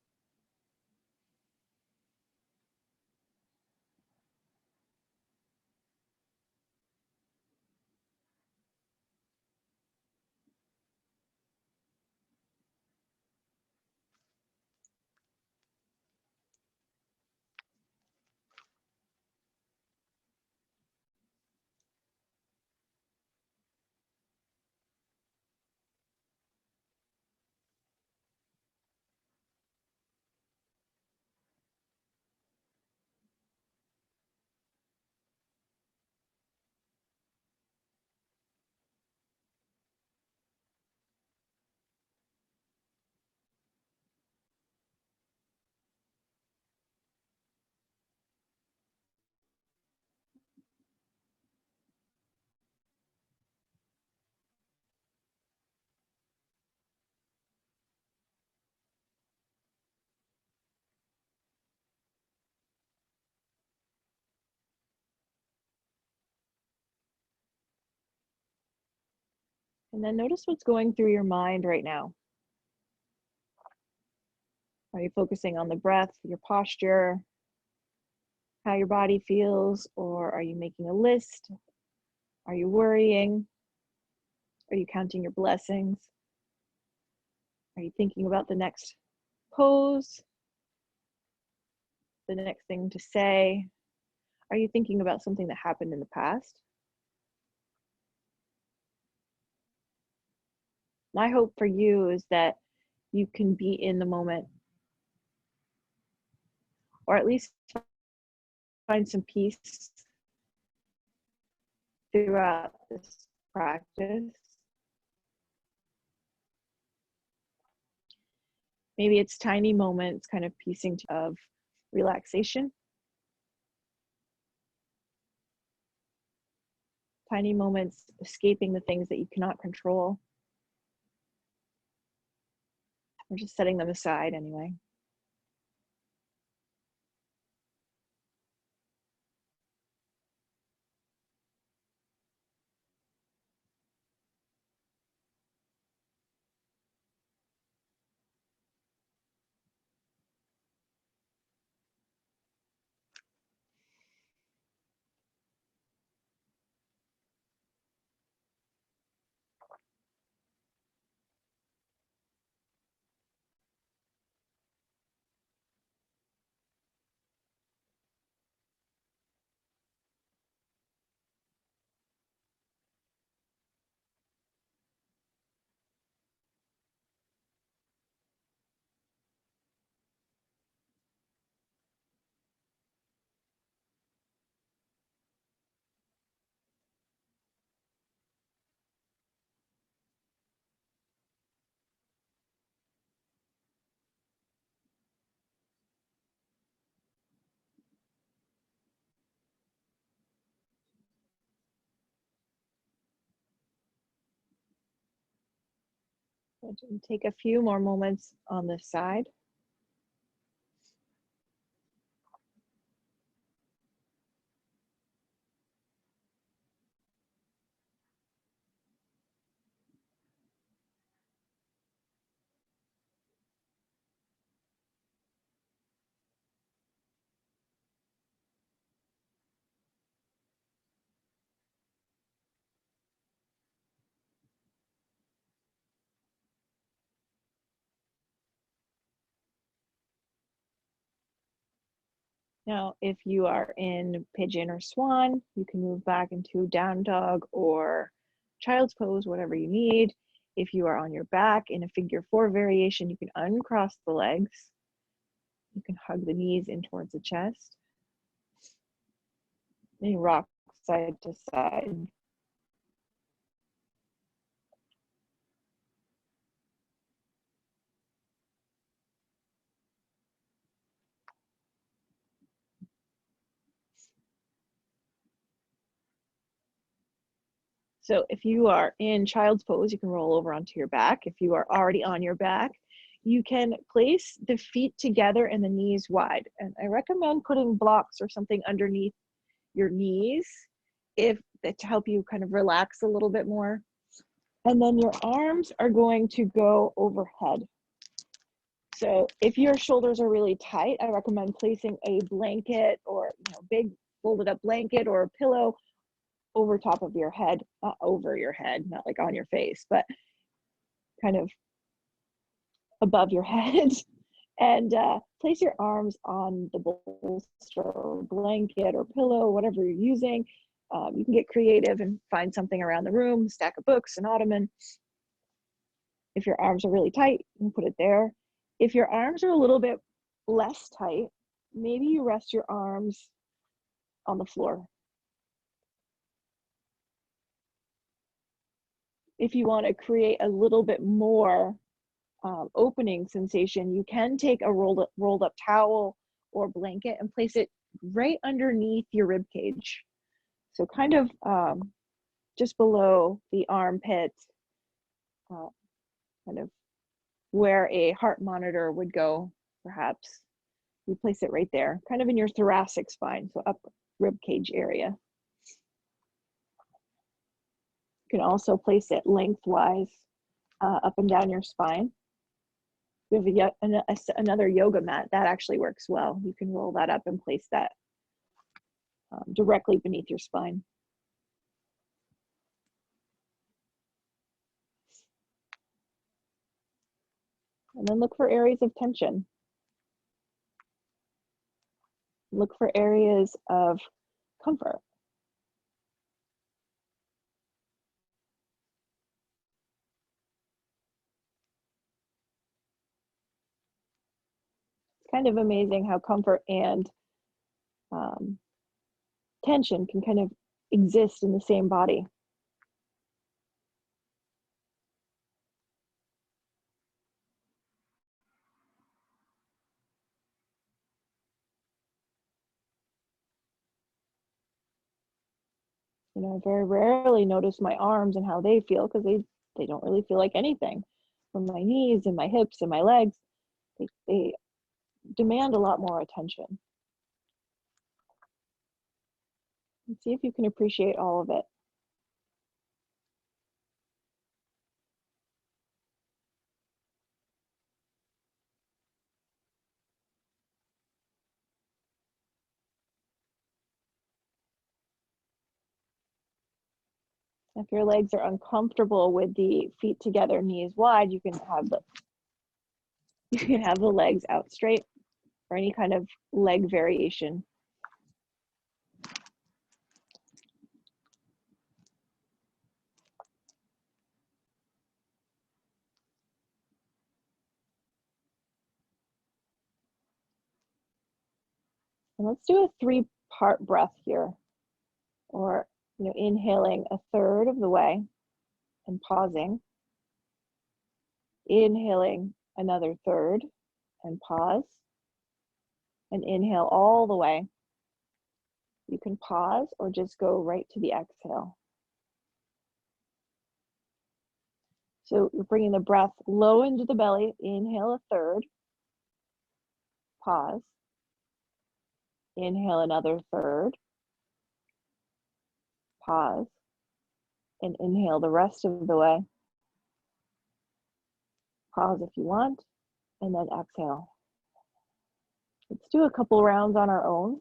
And then notice what's going through your mind right now. Are you focusing on the breath, your posture, how your body feels, or are you making a list? Are you worrying? Are you counting your blessings? Are you thinking about the next pose, the next thing to say? Are you thinking about something that happened in the past? My hope for you is that you can be in the moment, or at least find some peace throughout this practice. Maybe it's tiny moments, kind of piecing of relaxation. Tiny moments escaping the things that you cannot control. Or just setting them aside anyway. So take a few more moments on this side. Now, if you are in pigeon or swan, you can move back into down dog or child's pose, whatever you need. If you are on your back in a figure 4 variation, you can uncross the legs. You can hug the knees in towards the chest. Then you rock side to side. So if you are in child's pose, you can roll over onto your back. If you are already on your back, you can place the feet together and the knees wide. And I recommend putting blocks or something underneath your knees if to help you kind of relax a little bit more. And then your arms are going to go overhead. So if your shoulders are really tight, I recommend placing a blanket or big folded up blanket or a pillow over top of your head, not over your head, not like on your face, but kind of above your head. And place your arms on the bolster or blanket or pillow, whatever you're using. You can get creative and find something around the room, stack of books, an ottoman. If your arms are really tight, you can put it there. If your arms are a little bit less tight, maybe you rest your arms on the floor. If you want to create a little bit more opening sensation, you can take a rolled up towel or blanket and place it right underneath your rib cage. So kind of just below the armpit, kind of where a heart monitor would go, perhaps. You place it right there, kind of in your thoracic spine, so up rib cage area. can also place it lengthwise up and down your spine. We have another yoga mat that actually works well. You can roll that up and place that directly beneath your spine. And then look for areas of tension. Look for areas of comfort. It's kind of amazing how comfort and tension can kind of exist in the same body. You know, I very rarely notice my arms and how they feel because they don't really feel like anything. From my knees and my hips and my legs, they demand a lot more attention. And see if you can appreciate all of it. If your legs are uncomfortable with the feet together, knees wide, you can have the legs out straight or any kind of leg variation. And let's do a 3-part breath here, or inhaling a third of the way and pausing, inhaling another third and pause, and inhale all the way. You can pause or just go right to the exhale. So you're bringing the breath low into the belly. Inhale a third, pause, inhale another third, pause, and inhale the rest of the way. Pause if you want, and then exhale. Let's do a couple rounds on our own.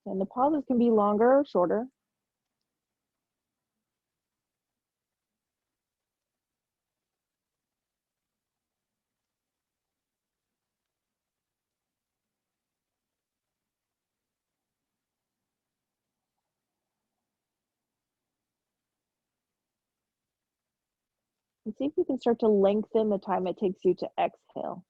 And the pauses can be longer or shorter. And see if you can start to lengthen the time it takes you to exhale.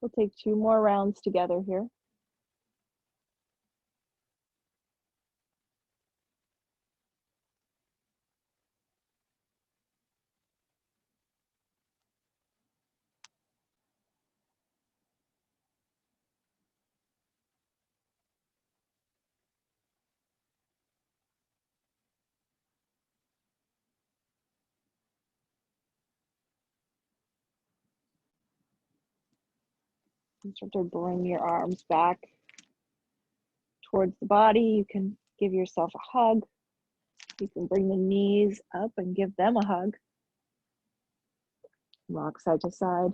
We'll take 2 more rounds together here. And start to bring your arms back towards the body. You can give yourself a hug. You can bring the knees up and give them a hug. Rock side to side.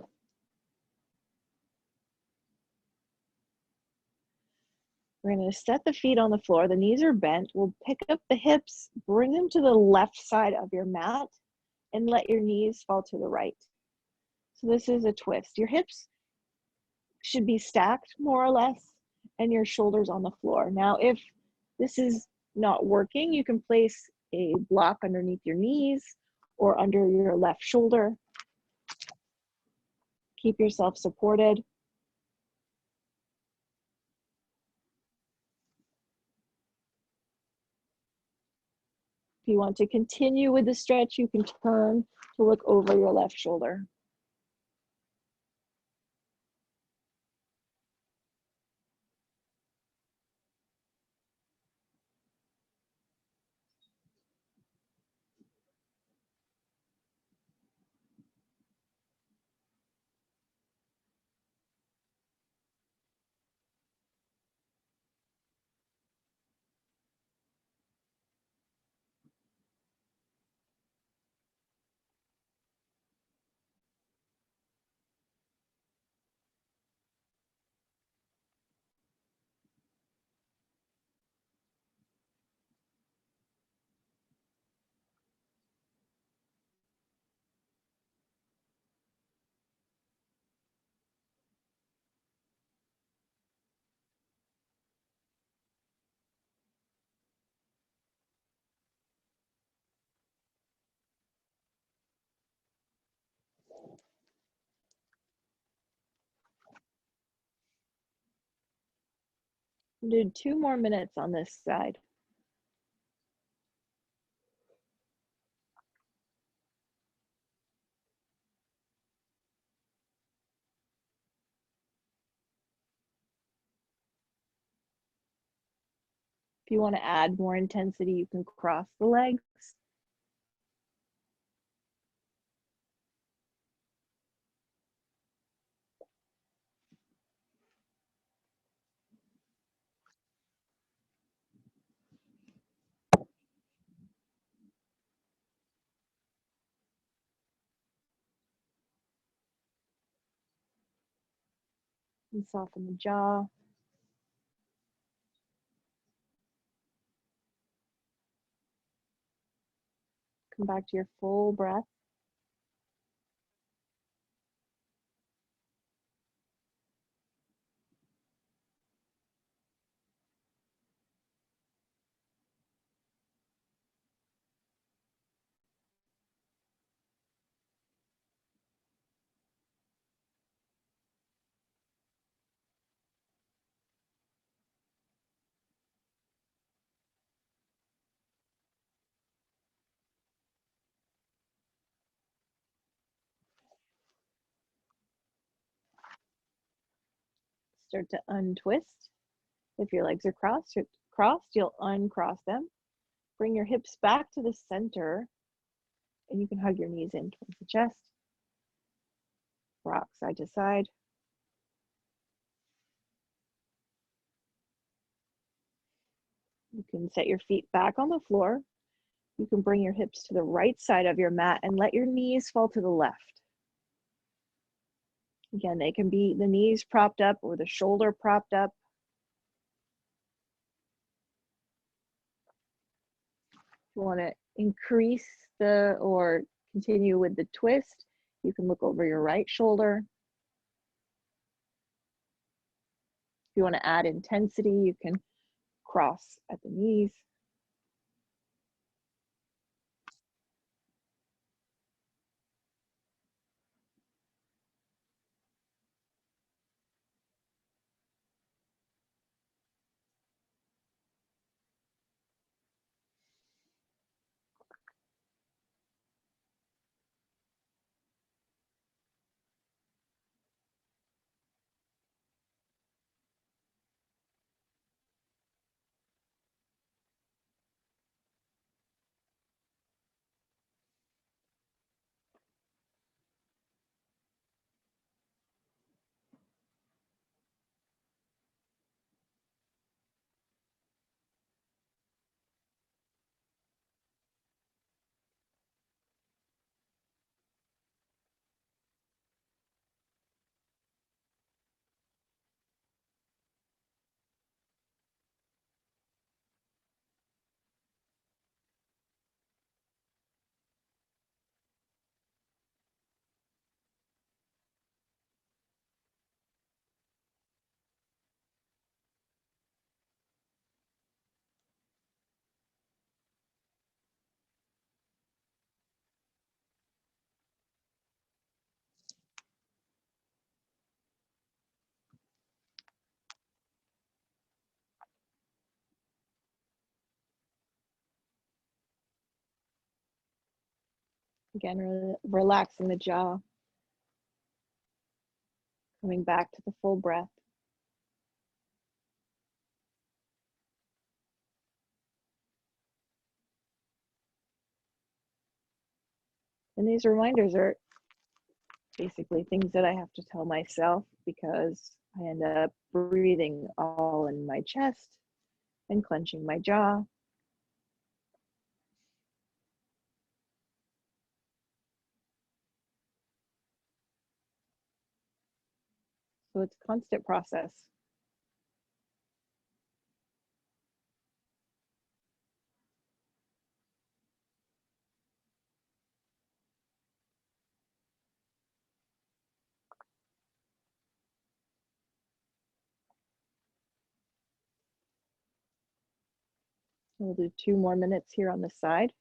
We're going to set the feet on the floor. The knees are bent. We'll pick up the hips, bring them to the left side of your mat, and let your knees fall to the right. So this is a twist. Your hips should be stacked more or less, and your shoulders on the floor. Now, if this is not working, you can place a block underneath your knees or under your left shoulder. Keep yourself supported. If you want to continue with the stretch, you can turn to look over your left shoulder. Do 2 more minutes on this side. If you want to add more intensity, you can cross the legs. And soften the jaw. Come back to your full breath. Start to untwist. If your legs are crossed, you'll uncross them. Bring your hips back to the center, and you can hug your knees in towards the chest. Rock side to side. You can set your feet back on the floor. You can bring your hips to the right side of your mat and let your knees fall to the left. Again, they can be the knees propped up or the shoulder propped up. If you want to increase or continue with the twist, you can look over your right shoulder. If you want to add intensity, you can cross at the knees. Again, relaxing the jaw, coming back to the full breath. And these reminders are basically things that I have to tell myself because I end up breathing all in my chest and clenching my jaw. So it's a constant process. We'll do 2 more minutes here on the side.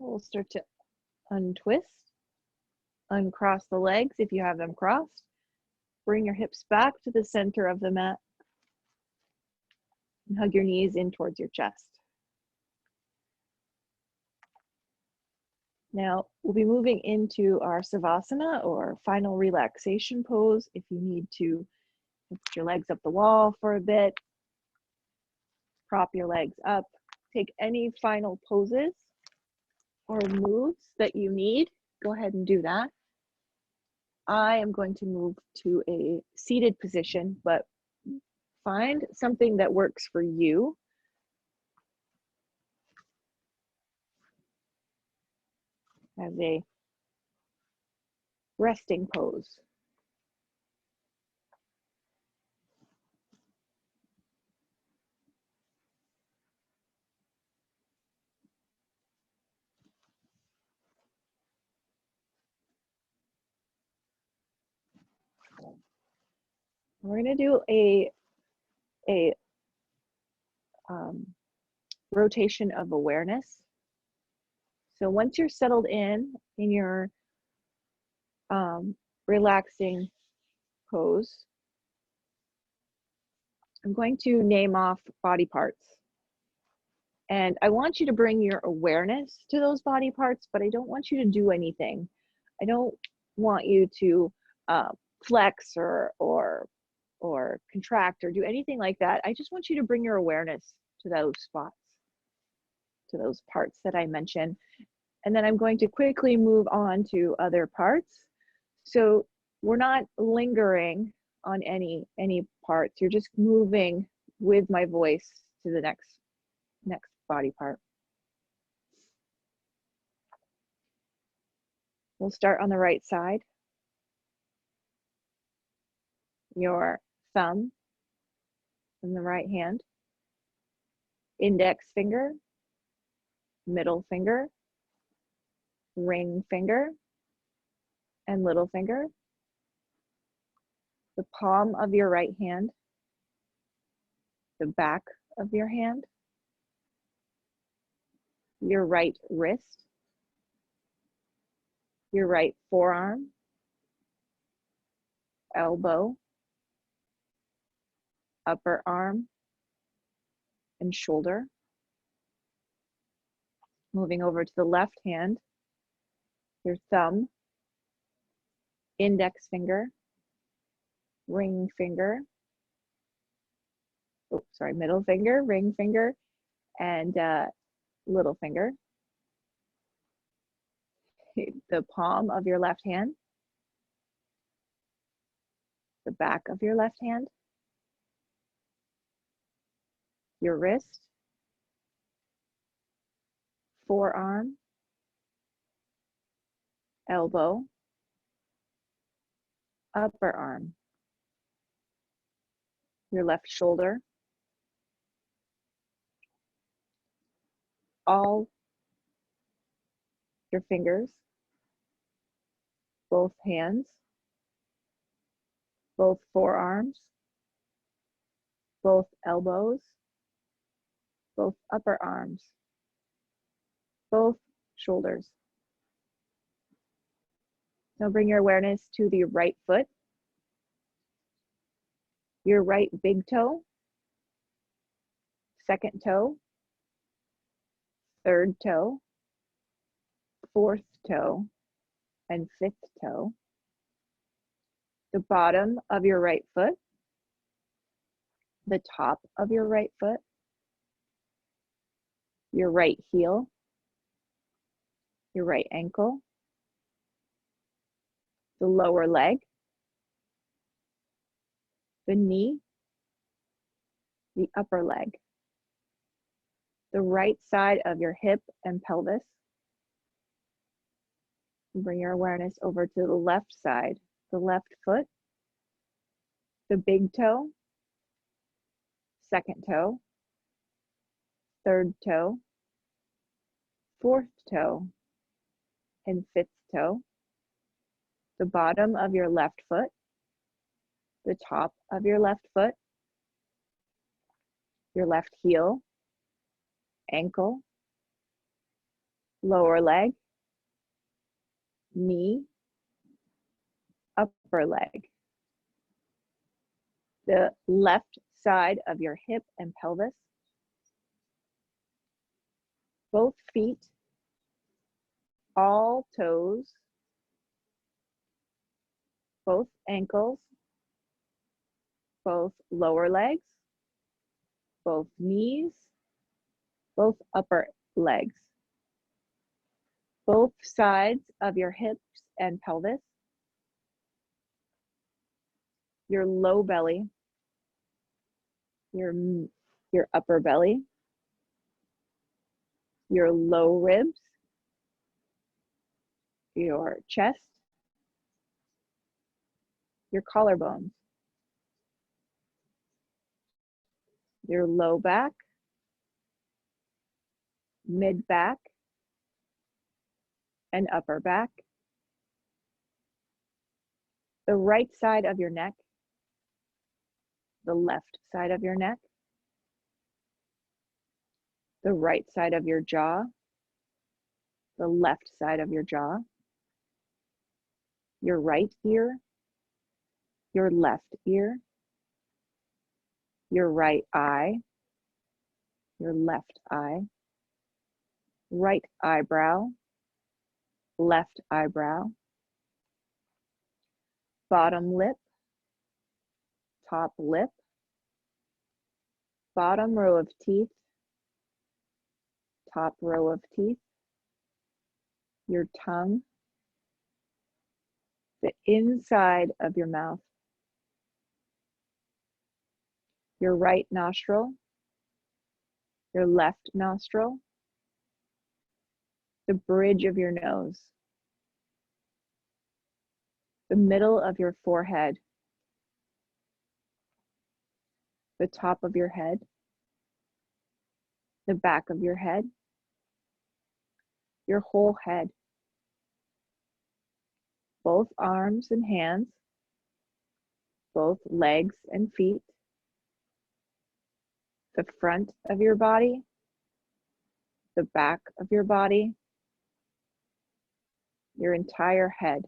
We'll start to untwist, uncross the legs if you have them crossed. Bring your hips back to the center of the mat and hug your knees in towards your chest. Now we'll be moving into our Savasana or final relaxation pose. If you need to put your legs up the wall for a bit, prop your legs up, take any final poses or moves that you need, go ahead and do that. I am going to move to a seated position, but find something that works for you. As a resting pose. We're going to do a rotation of awareness. So once you're settled in your relaxing pose, I'm going to name off body parts. And I want you to bring your awareness to those body parts, but I don't want you to do anything. I don't want you to flex or contract or do anything like that. I just want you to bring your awareness to those spots, to those parts that I mentioned. And then I'm going to quickly move on to other parts. So we're not lingering on any parts. You're just moving with my voice to the next body part. We'll start on the right side. Your thumb in the right hand, index finger, middle finger, ring finger, and little finger. The palm of your right hand, the back of your hand, your right wrist, your right forearm, elbow, upper arm, and shoulder. Moving over to the left hand, your thumb, index finger, ring finger, oh, sorry, middle finger, ring finger, and little finger. The palm of your left hand, the back of your left hand, your wrist, forearm, elbow, upper arm, your left shoulder, all your fingers, both hands, both forearms, both elbows, both upper arms, both shoulders. Now bring your awareness to the right foot, your right big toe, second toe, third toe, fourth toe, and fifth toe. The bottom of your right foot, the top of your right foot, your right heel, your right ankle, the lower leg, the knee, the upper leg, the right side of your hip and pelvis. Bring your awareness over to the left side, the left foot, the big toe, second toe, third toe, fourth toe, and fifth toe, the bottom of your left foot, the top of your left foot, your left heel, ankle, lower leg, knee, upper leg, the left side of your hip and pelvis, both feet, all toes, both ankles, both lower legs, both knees, both upper legs, both sides of your hips and pelvis, your low belly, your upper belly, your low ribs, your chest, your collarbones, your low back, mid back, and upper back, the right side of your neck, the left side of your neck, the right side of your jaw, the left side of your jaw, your right ear, your left ear, your right eye, your left eye, right eyebrow, left eyebrow, bottom lip, top lip, bottom row of teeth, top row of teeth, your tongue, the inside of your mouth, your right nostril, your left nostril, the bridge of your nose, the middle of your forehead, the top of your head, the back of your head, your whole head, both arms and hands, both legs and feet, the front of your body, the back of your body, your entire head,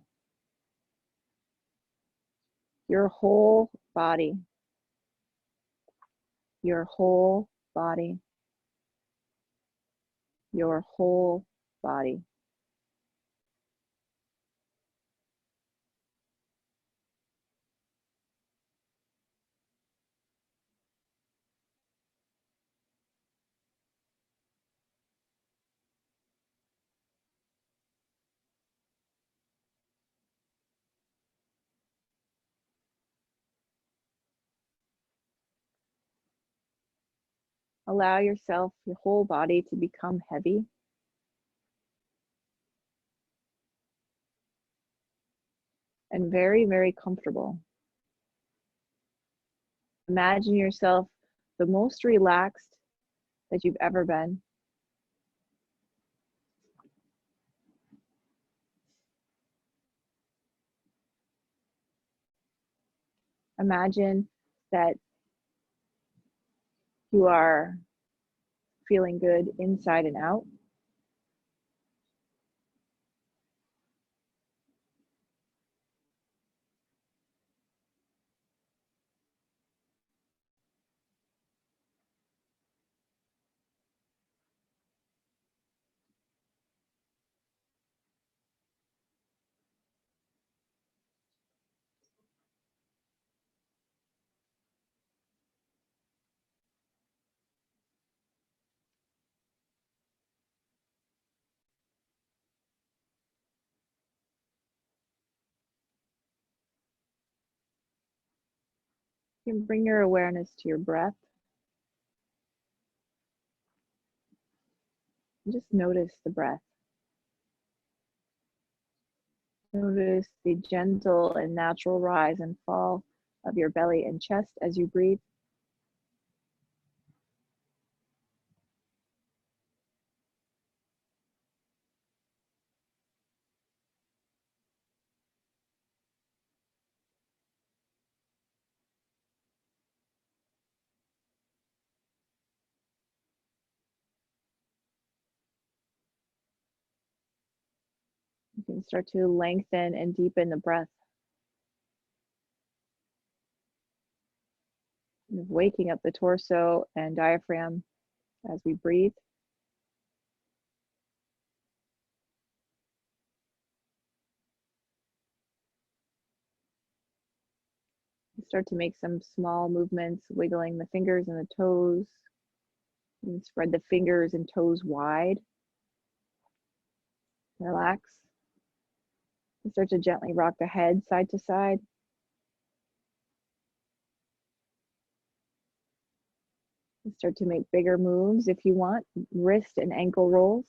your whole body, your whole body, your whole body. Allow yourself, your whole body to become heavy. And very, very comfortable. Imagine yourself the most relaxed that you've ever been. Imagine that you are feeling good inside and out. You can bring your awareness to your breath. And just notice the breath. Notice the gentle and natural rise and fall of your belly and chest as you breathe. You can start to lengthen and deepen the breath. Waking up the torso and diaphragm as we breathe. Start to make some small movements, wiggling the fingers and the toes. You can spread the fingers and toes wide. Relax. And start to gently rock the head side to side. And start to make bigger moves if you want, wrist and ankle rolls,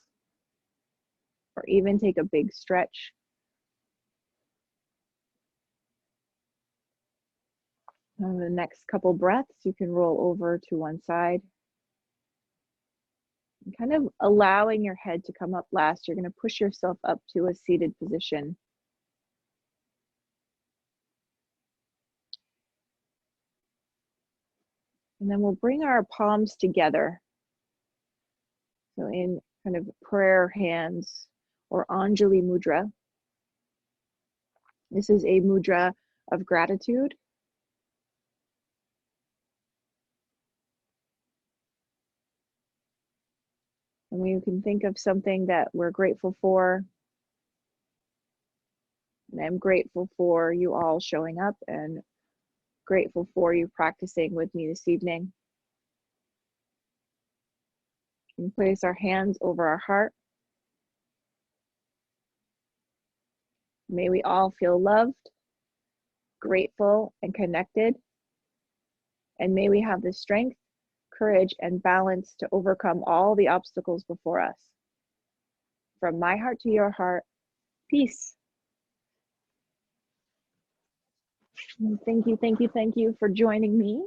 or even take a big stretch. On the next couple breaths, you can roll over to one side. And kind of allowing your head to come up last, you're going to push yourself up to a seated position. And then we'll bring our palms together. So in kind of prayer hands or Anjali Mudra. This is a mudra of gratitude. And we can think of something that we're grateful for. And I'm grateful for you all showing up and grateful for you practicing with me this evening. We can place our hands over our heart. May we all feel loved, grateful, and connected. And may we have the strength, courage, and balance to overcome all the obstacles before us. From my heart to your heart, peace. Thank you, thank you, thank you for joining me.